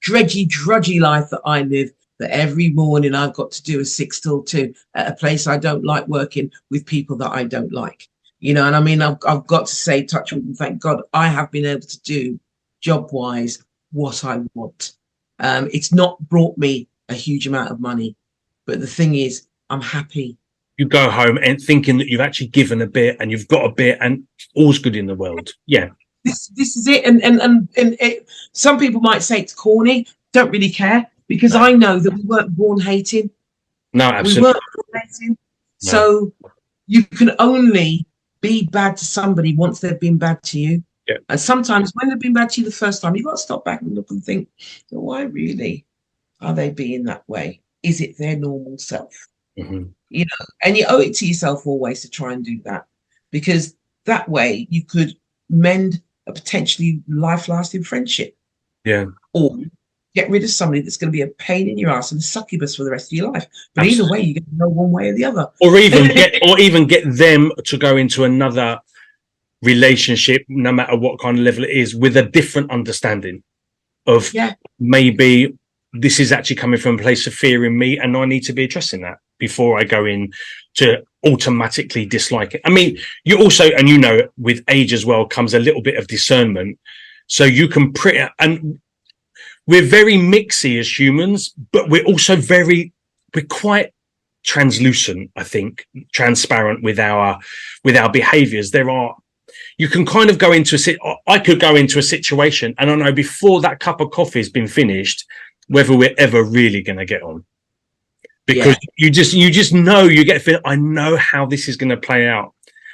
drudgy life that I live, that every morning I've got to do a 6 till 2 at a place I don't like, working with people that I don't like, and I mean, I've got to say, touch wood, and thank God I have been able to do job wise what I want. It's not brought me a huge amount of money, but the thing is, I'm happy. You go home and thinking that you've actually given a bit and you've got a bit and all's good in the world. Yeah. This is it. And it, some people might say it's corny. Don't really care, because I know that we weren't born hating. No, absolutely. We weren't born hating. No. So you can only be bad to somebody once they've been bad to you. Yeah. And sometimes when they've been bad to you the first time, you've got to stop back and look and think, so why really are they being that way? Is it their normal self? Mm-hmm. And you owe it to yourself always to try and do that, because that way you could mend a potentially life-lasting friendship. Yeah. Or get rid of somebody that's going to be a pain in your ass and a succubus for the rest of your life. But Absolutely. Either way, you get to know one way or the other. Or even get them to go into another relationship, no matter what kind of level it is, with a different understanding of maybe this is actually coming from a place of fear in me, and I need to be addressing that before I go in to automatically dislike it. I mean, you also, and with age as well comes a little bit of discernment. So you can and we're very mixy as humans, but we're also we're quite translucent, I think, transparent with our behaviors. You can kind of go into I could go into a situation and I know before that cup of coffee has been finished whether we're ever really going to get on, because you just know, you get a feel, I know how this is going to play out,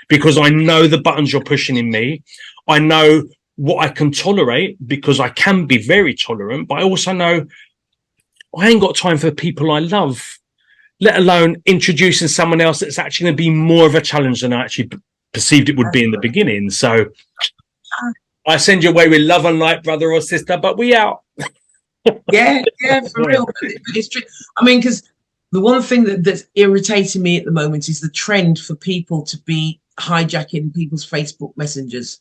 because I know the buttons you're pushing in me. I know what I can tolerate, because I can be very tolerant, but I also know I ain't got time for the people I love, let alone introducing someone else that's actually going to be more of a challenge than I actually perceived it would be in the beginning. So I send you away with love and light, brother or sister, but we out. yeah, for real. It's true. I mean, because the one thing that's irritating me at the moment is the trend for people to be hijacking people's Facebook messengers.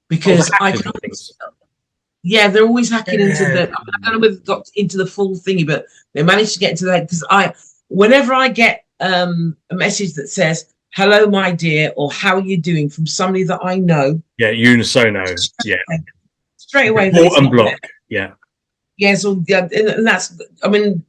Because they're always hacking into the. I don't know whether they got into the full thingy, but they managed to get into that. Because whenever I get a message that says "Hello, my dear," or "How are you doing" from somebody that I know, you so know, straight away, and block, Yes, and that's. I mean,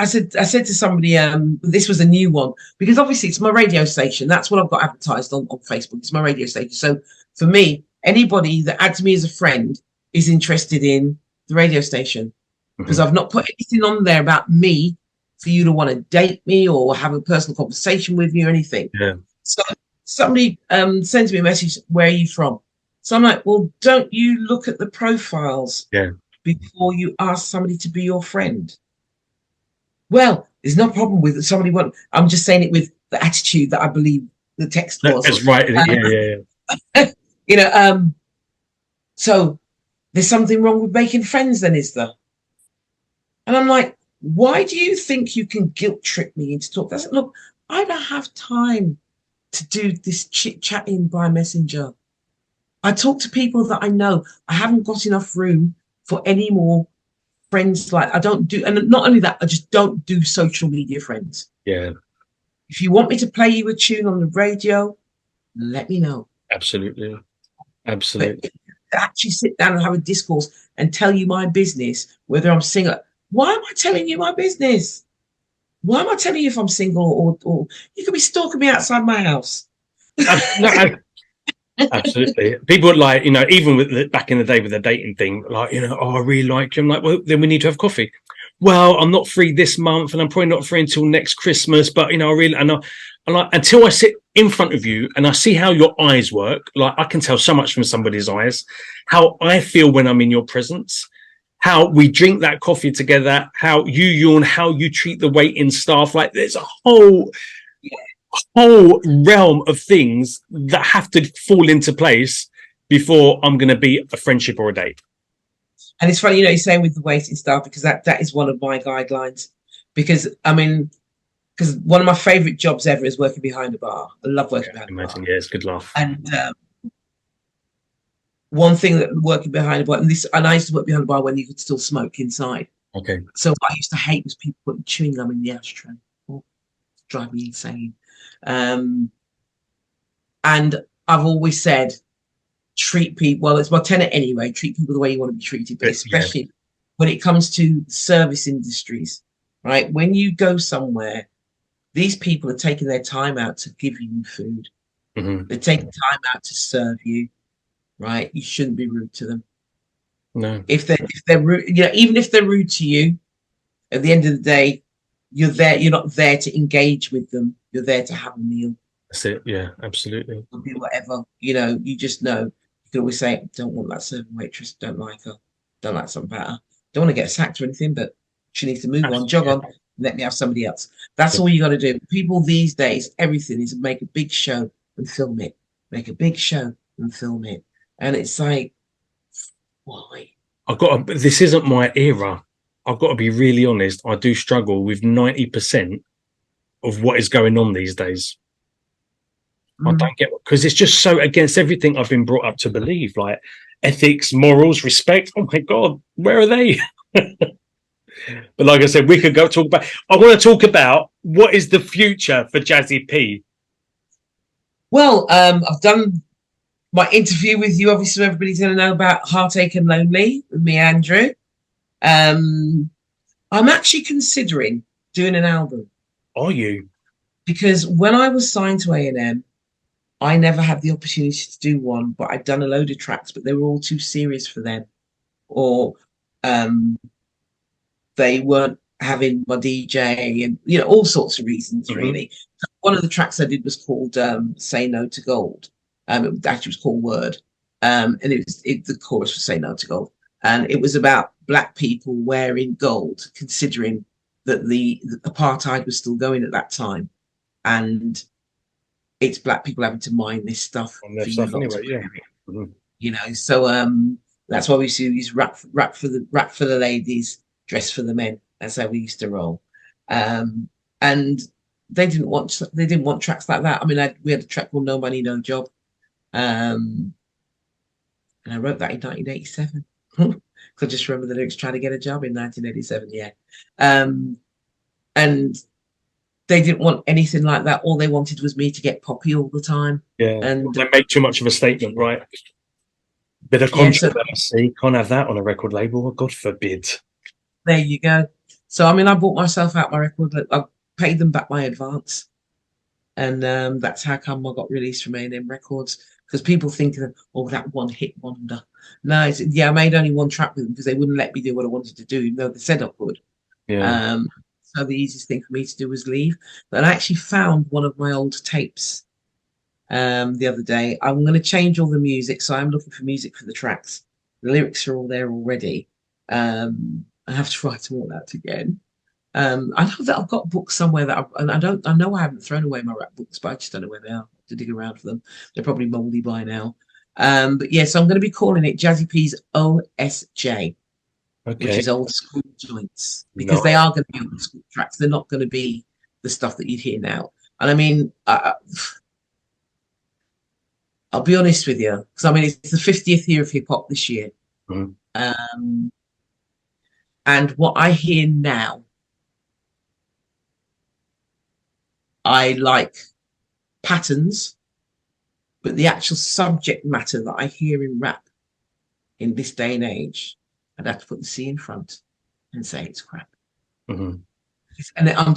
I said to somebody, this was a new one, because obviously it's my radio station. That's what I've got advertised on Facebook. It's my radio station. So for me, anybody that adds me as a friend is interested in the radio station, because I've not put anything on there about me for you to want to date me or have a personal conversation with me or anything. Yeah. So somebody sends me a message, "Where are you from?" So I'm like, well, don't you look at the profiles before you ask somebody to be your friend? Well, there's no problem with somebody. I'm just saying it with the attitude that I believe the text was. That's right. Yeah. You know, so there's something wrong with making friends then, is there? And I'm like, why do you think you can guilt trip me into talk? That's look, I don't have time to do this chit chatting by messenger. I talk to people that I know. I haven't got enough room for any more friends. Like I don't do, and not only that, I just don't do social media friends. Yeah. If you want me to play you a tune on the radio, let me know. Absolutely. But Absolutely. to actually sit down and have a discourse and tell you my business, whether I'm single. Why am I telling you my business? Why am I telling you if I'm single or you could be stalking me outside my house? No, absolutely. People like, you know, even with back in the day with the dating thing, like, you know, oh, I really like you. I'm like, well, then we need to have coffee. Well, I'm not free this month and I'm probably not free until next Christmas, but you know, I really, and like, until I sit in front of you and I see how your eyes work, like I can tell so much from somebody's eyes, how I feel when I'm in your presence, how we drink that coffee together, how you yawn, how you treat the waiting staff. Like there's a whole realm of things that have to fall into place before I'm going to be a friendship or a date. And it's funny, you know, you're saying with the waiting staff, because that is one of my guidelines. Because I mean, because one of my favorite jobs ever is working behind a bar. I love working behind a bar. Yeah, it's a good laugh. And one thing that working behind a bar, and I used to work behind a bar when you could still smoke inside. Okay. So what I used to hate was people putting chewing gum in the ashtray. Oh, drive me insane. And I've always said, treat people, well, it's my tenet anyway, treat people the way you want to be treated, but especially when it comes to service industries, right? When you go somewhere, these people are taking their time out to give you food. Mm-hmm. They're taking time out to serve you, right? You shouldn't be rude to them. No. If they're rude, you know, even if they're rude to you, at the end of the day, you're not there to engage with them. You're there to have a meal. That's it. Yeah, absolutely. Or do whatever. You know, you just know. You can always say, don't want that serving waitress, don't like her, don't like something better. Don't want to get sacked or anything, but she needs to move on, jog on, let me have somebody else. That's all you got to do. People these days, everything is make a big show and film it. Make a big show and film it. And it's like, why? This isn't my era. I've got to be really honest. I do struggle with 90% of what is going on these days. I don't get, because it's just so against everything I've been brought up to believe, like ethics, morals, respect. Oh my God, where are they? But like I said, we could go talk about, I want to talk about what is the future for Jazzi P. Well, I've done my interview with you. Obviously, everybody's going to know about Heartache and Lonely with me, Andrew. I'm actually considering doing an album. Are you? Because when I was signed to A&M, I never had the opportunity to do one, but I'd done a load of tracks, but they were all too serious for them. Or they weren't having my DJ and, you know, all sorts of reasons, really. So one of the tracks I did was called Say No to Gold. It actually was called Word. And the chorus was Say No to Gold. And it was about black people wearing gold, considering that the apartheid was still going at that time. And it's black people having to mine this stuff anyway, you know. So that's why we used to use rap for the ladies, dress for the men. That's how we used to roll. And they didn't want tracks like that. I mean, we had a track called No Money, No Job, and I wrote that in 1987. Because I just remember the lyrics, trying to get a job in 1987. Yeah, and they didn't want anything like that. All they wanted was me to get poppy all the time. Yeah, and they make too much of a statement, right? Bit of controversy. Can't have that on a record label. God forbid. There you go. So, I mean, I bought myself out my record. I paid them back my advance. And that's how come I got released from A&M Records. Because people think, oh, that one hit wonder. No, I made only one track with them because they wouldn't let me do what I wanted to do, even though they said I could. Yeah. So the easiest thing for me to do was leave. But I actually found one of my old tapes the other day. I'm going to change all the music. So I'm looking for music for the tracks. The lyrics are all there already. I have to write them all out again. I know that I've got books somewhere that and I know I haven't thrown away my rap books, but I just don't know where they are to dig around for them. They're probably mouldy by now. But yeah, so I'm going to be calling it Jazzy P's OSJ, which is old school joints, because they are going to be old school tracks. They're not going to be the stuff that you'd hear now. And I mean, I'll be honest with you, because I mean, it's the 50th year of hip hop this year. And what I hear now, I like patterns, but the actual subject matter that I hear in rap in this day and age, I'd have to put the C in front and say it's crap. And I'm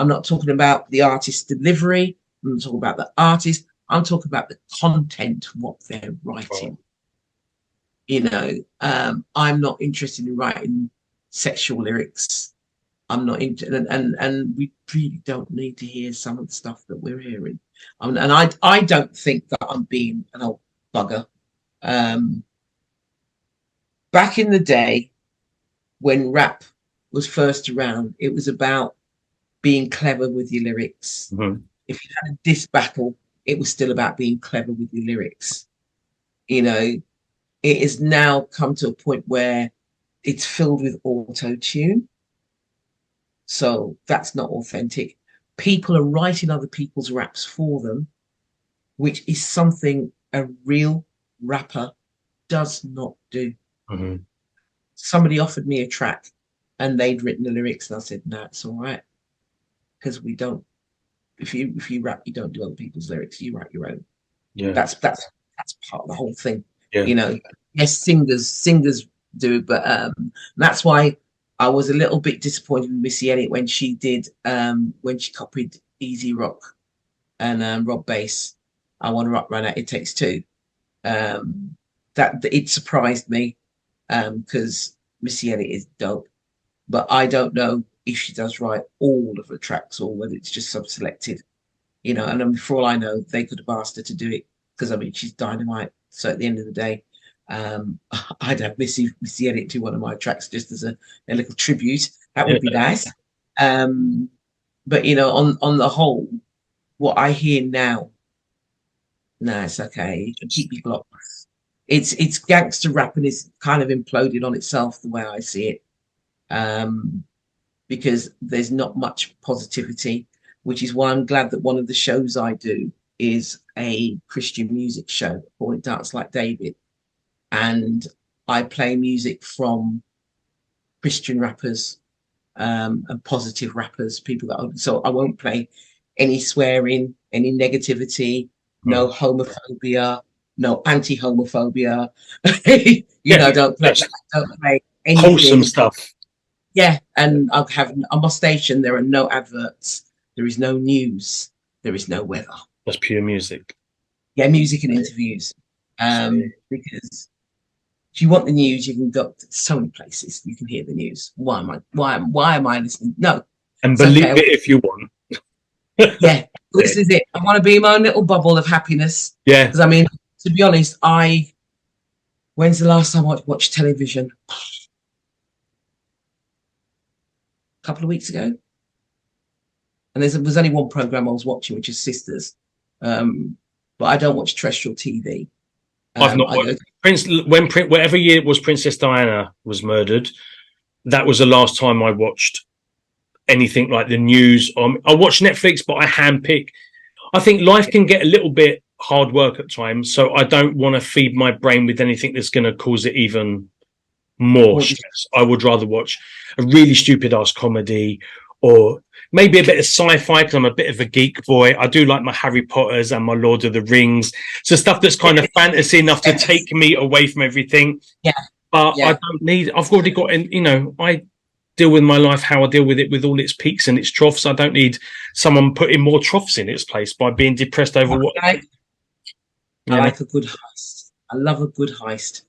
not talking about the artist's delivery. I'm not talking about the artist. I'm talking about the content, what they're writing. You know, I'm not interested in writing sexual lyrics. I'm not into, and we really don't need to hear some of the stuff that we're hearing. And I don't think that I'm being an old bugger. Back in the day, when rap was first around, it was about being clever with your lyrics. If you had a diss battle, it was still about being clever with your lyrics. You know, it has now come to a point where it's filled with auto-tune. So that's not authentic. People are writing other people's raps for them, which is something a real rapper does not do. Somebody offered me a track and they'd written the lyrics, and I said, no, it's all right. Because we don't, if you rap, you don't do other people's lyrics, you write your own. That's part of the whole thing. You know, yes, singers do, but that's why I was a little bit disappointed with Missy Elliott when she did when she copied Easy Rock and Rob Bass. I Want to Rock Run Out, It Takes Two. That it surprised me because Missy Elliott is dope, but I don't know if she does write all of the tracks or whether it's just sub-selected. You know, and for all I know, they could have asked her to do it because I mean she's dynamite. So at the end of the day, I'd have Missy Elliott do one of my tracks just as a little tribute. That would be nice. But you know, on the whole, what I hear now, no, it's okay. You can keep people up. It's gangster rap and it's kind of imploded on itself the way I see it. Because there's not much positivity, which is why I'm glad that one of the shows I do is a Christian music show called Dance Like David. And I play music from Christian rappers and positive rappers, people that so I won't play any swearing, any negativity, no homophobia, no anti-homophobia. you know, don't play anything. Wholesome stuff. Yeah, and I'll have on my station. There are no adverts. There is no news. There is no weather. That's pure music. Yeah, music and interviews. Because if you want the news, you can go to so many places. You can hear the news. Why am I listening? No. And believe it if you want. Yeah, this is it. I want to be in my own little bubble of happiness. Yeah. Because I mean, to be honest, when's the last time I watched television? A couple of weeks ago. And there's only one program I was watching, which is Sisters. But I don't watch terrestrial TV. I've not watched whatever year it was Princess Diana was murdered, that was the last time I watched anything like the news. I watch Netflix, but I handpick. I think life can get a little bit hard work at times, so I don't want to feed my brain with anything that's going to cause it even more stress. I would rather watch a really stupid ass comedy or maybe a bit of sci-fi because I'm a bit of a geek boy. I do like my Harry Potters and my Lord of the Rings. So stuff that's kind of fantasy enough to take me away from everything. Yeah. But I don't need, I've already got, you know, I deal with my life how I deal with it with all its peaks and its troughs. I don't need someone putting more troughs in its place by being depressed over what. I like a good heist. I love a good heist.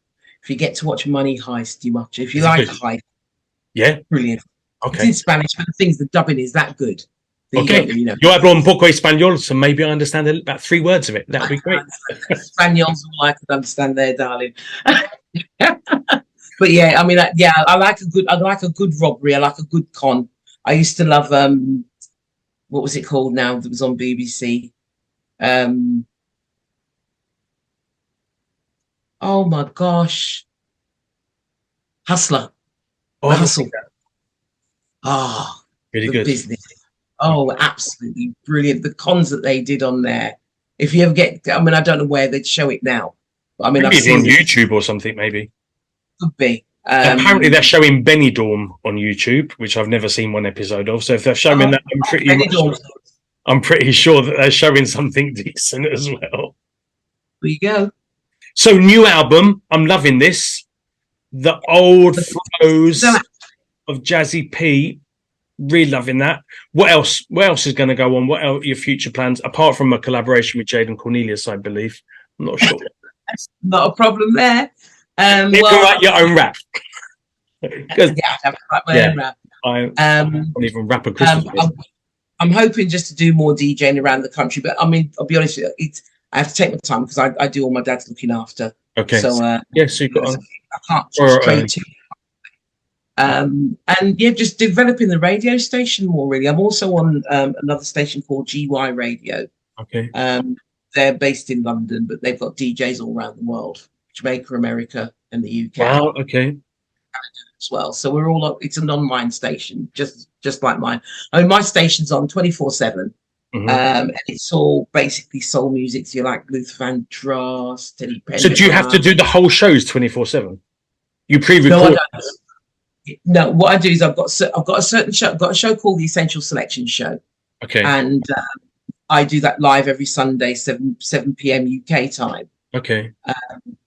If you get to watch Money Heist, you watch. If you like a heist, brilliant. Okay. It's in Spanish, but the things the dubbing is that good. Okay. You know. Yo hablo un poco español, so maybe I understand about 3 words of it. That'd be great. Spaniel's all I could understand there, darling. But yeah, I mean, I like a good robbery. I like a good con. I used to love what was it called now that was on BBC? Oh my gosh, Hustler, Oh, The I haven't Hustle. seen that. Oh, Really The good. Business. Oh, absolutely brilliant. The cons that they did on there. If you ever get, I mean, I don't know where they'd show it now, but I mean, Maybe I've it's on seen it. YouTube or something, maybe. Could be. Apparently, they're showing Benidorm on YouTube, which I've never seen one episode of. So if they're showing that, I'm pretty sure that they're showing something decent as well. There you go. So new album, I'm loving this. The old flows of Jazzi P, really loving that. What else? What else is going to go on? What are your future plans apart from a collaboration with Jaden Cornelious? I believe. I'm not sure. Not a problem there. You can write your own rap. Yeah, I have to write my own rap. I don't even rap a Christmas. I'm hoping just to do more DJing around the country, but I mean, I'll be honest with you, I have to take my time because I do all my dad's looking after. Okay. So so you've got I can't just play too. And yeah, just developing the radio station more. Really, I'm also on another station called GY Radio. Okay. They're based in London, but they've got DJs all around the world, Jamaica, America, and the UK. Wow. Okay. As well, so we're all. It's an online station, just like mine. I mean, my station's on 24/7. And it's all basically soul music. So you like Luther Vandross, Teddy Pendergrass. So do you have to do the whole shows 24/7? You pre-record? No, what I do is I've got a certain show. I've got a show called the Essential Selection Show. Okay. And I do that live every Sunday, 7 p.m. UK time. Okay.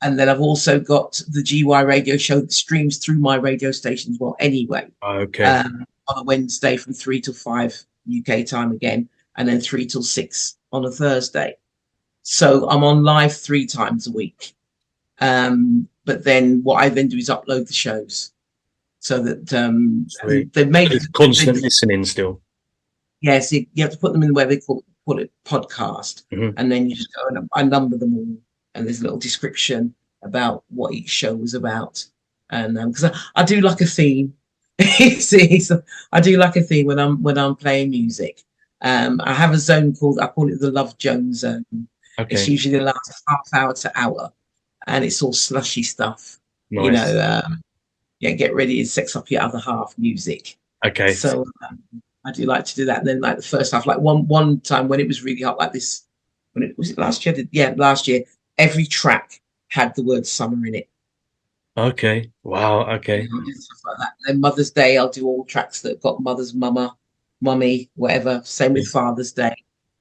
And then I've also got the GY radio show that streams through my radio station as well. Anyway. Okay. On a Wednesday from 3 till 5 UK time again. And then 3 till 6 on a Thursday. So I'm on live 3 times a week. But then what I then do is upload the shows so that they've made it's constant listening still. Yes, you have to put them in where they call it podcast. And then you just go and I number them all. And there's a little description about what each show was about. And because I do like a theme. I do like a theme when I'm playing music. I have a zone I call it the Love Jones zone. Okay. It's usually the last half hour to hour, and it's all slushy stuff. Nice. You know, get ready and sex up your other half music. Okay. So I do like to do that. And then like the first half, like one time when it was really hot like this, was it last year? Last year, every track had the word summer in it. Okay. Wow. Okay. Stuff like that. And then Mother's Day, I'll do all tracks that have got mother's mummy, whatever. Same with Father's Day.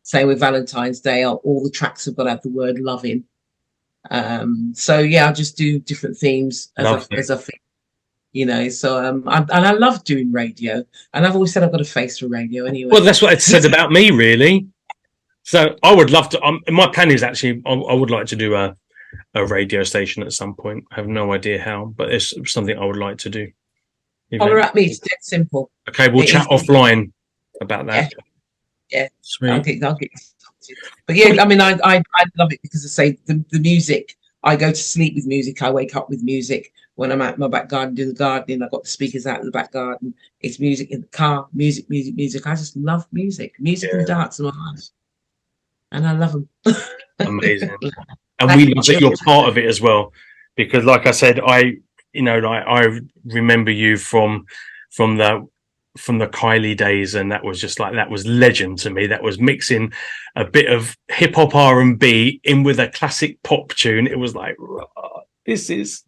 Same with Valentine's Day. All the tracks have got to have the word love in. So yeah, I just do different themes as I think, you know. So I love doing radio, and I've always said I've got a face for radio anyway. Well, that's what it said about me, really. So I would love to. My plan is actually I would like to do a radio station at some point. I have no idea how, but it's something I would like to do. Holler at me. It's dead simple. Okay, we'll chat offline about that. Yeah. Sweet. I'll get but yeah, I mean, I love it because I say the music. I go to sleep with music. I wake up with music. When I'm at my back garden doing the gardening, I've got the speakers out in the back garden. It's music in the car. Music. I just love music. Music and dance in my life, and I love them. Amazing. And we love that you're part of it as well, because like I said, I remember you from the Kylie days, and that was legend to me. That was mixing a bit of hip hop R&B in with a classic pop tune. It was like, this is,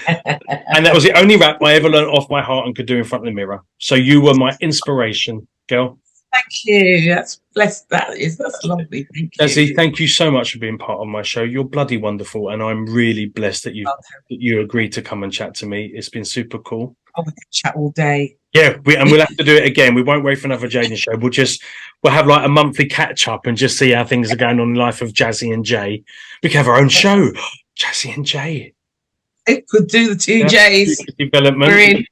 and that was the only rap I ever learned off my heart and could do in front of the mirror. So you were my inspiration, girl. Thank you. That's blessed. That's lovely. Thank you. Jazzi, thank you so much for being part of my show. You're bloody wonderful, and I'm really blessed that you agreed to come and chat to me. It's been super cool. We could chat all day. Yeah, we'll have to do it again. We won't wait for another Jaden show. We'll have like a monthly catch up and just see how things are going on in the life of Jazzi and Jay. We can have our own show, Jazzi and Jay. It could do the two J's. Development. We're in.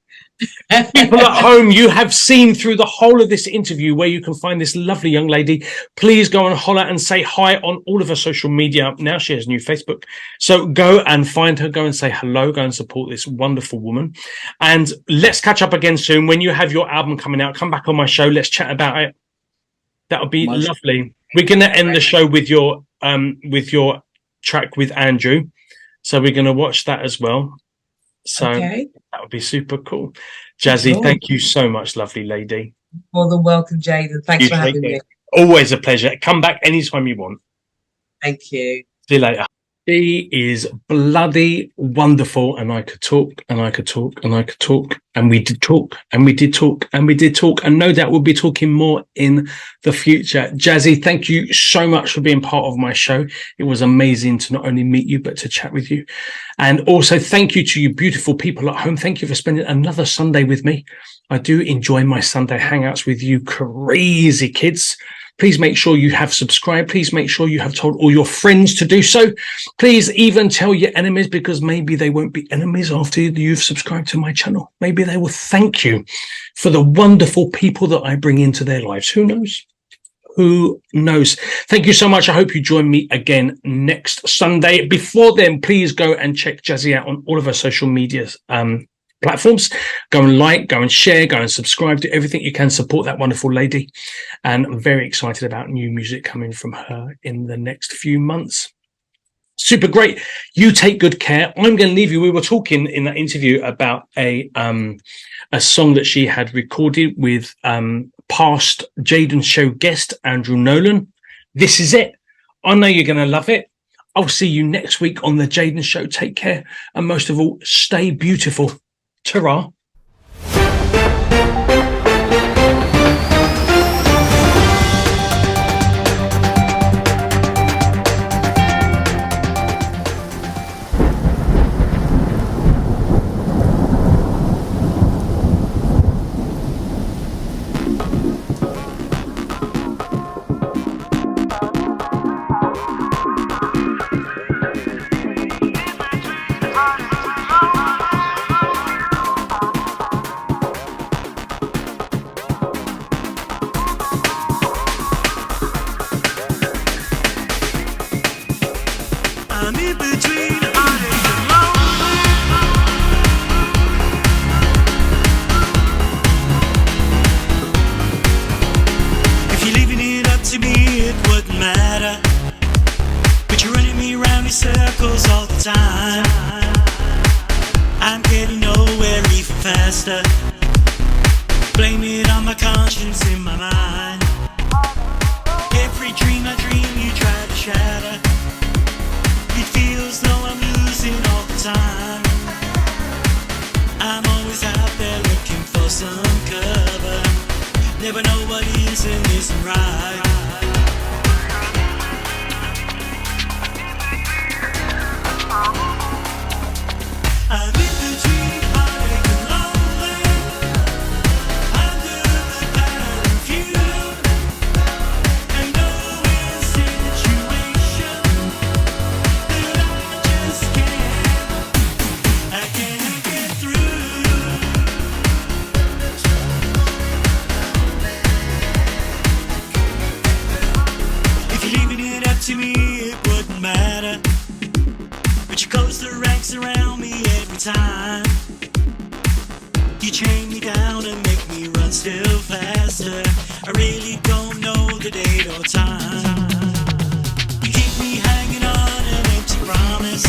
People at home, you have seen through the whole of this interview where you can find this lovely young lady. Please go and holler and say hi on all of her social media. Now she has a new Facebook. So go and find her, go and say hello, go and support this wonderful woman. And let's catch up again soon. When you have your album coming out, come back on my show. Let's chat about it. That would be lovely. We're going to end the show with your track with Andrew. So we're going to watch that as well. So that would be super cool. Jazzy, thank you so much, lovely lady. More than welcome, Jaden. Thanks for having me. Always a pleasure. Come back anytime you want. Thank you. See you later. She is bloody wonderful, and I could talk, and I could talk, and I could talk, and we did talk, and we did talk, and we did talk, and no doubt we'll be talking more in the future. Jazzy, thank you so much for being part of my show. It was amazing to not only meet you, but to chat with you. And also thank you to you beautiful people at home. Thank you for spending another Sunday with me. I do enjoy my Sunday hangouts with you crazy kids. Please make sure you have subscribed. Please make sure you have told all your friends to do so. Please even tell your enemies, because maybe they won't be enemies after you've subscribed to my channel. Maybe they will thank you for the wonderful people that I bring into their lives. Who knows? Who knows? Thank you so much. I hope you join me again next Sunday. Before then, please go and check Jazzy out on all of her social media platforms. Go and like, go and share, go and subscribe, do everything you can, support that wonderful lady. And I'm very excited about new music coming from her in the next few months. Super great. You take good care. I'm going to leave you. We were talking in that interview about a song that she had recorded with past Jaden show guest Andrew Nolan. This is it. I know you're going to love it. I'll see you next week on the Jaden show. Take care, and most of all, stay beautiful. Ta-ra. I'm in between heartache and lonely. If you're leaving it up to me, it wouldn't matter. But you're running me round in circles all the time. I'm getting nowhere even faster. Blame it on my conscience in my mind. Every dream I dream you try to shatter. It feels though I'm losing all the time. I'm always out there looking for some cover. Never know what is and isn't right. I'm in between heartache and lonely. Under the perfume. And knowing situation that I can't get through. If you're leaving it up to me, it wouldn't matter. But you close the ranks around me every time. You chain me down and make me run still faster. I really don't know the date or time. You keep me hanging on an empty promise,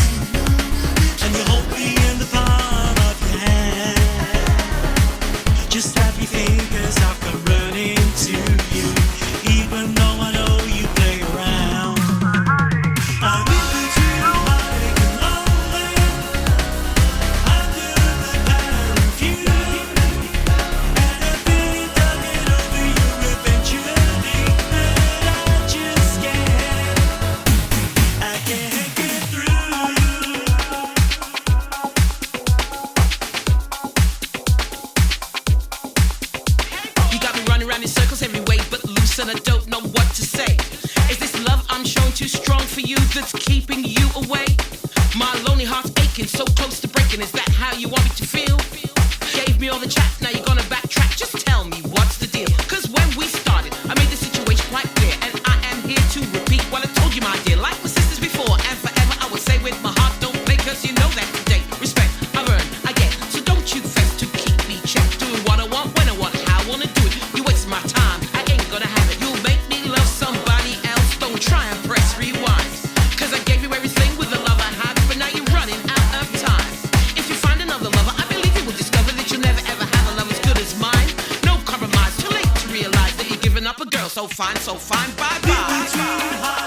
and you hold me in the palm of your hand. Just happy fingers, I'll come running to you, even though I know you play around. I'm in between heartache and lonely. Under the perfume. And I've been talking over you eventually. But I just can't get through. You got me running around in circles every way but loose, and I don't know what to say. Is this love I'm showing too strong for you that's keeping you away? My lonely heart's aching, so close to breaking. Is that how you want me to feel? Gave me me all the chat, now you're gonna backtrack. Just tell me what's the deal. Cause when we started, I made the situation quite clear. And I am here to repeat what I told you, my dear. Like my sisters before and forever, I would say with my heart, don't play. Cause you know that today, respect, I've earned, I get. So don't you vex to keep me checked. Doing what I want, when I want, how I wanna do it. You waste my time, I ain't gonna have it. You'll make me love somebody else. Don't try and press rewind. Cause I gave you everything with the love I had, but now you're running out of time. If you find another lover, I believe you will discover that you'll never ever have a love as good as mine. No compromise, too late to realize that you're giving up a girl so fine, bye bye.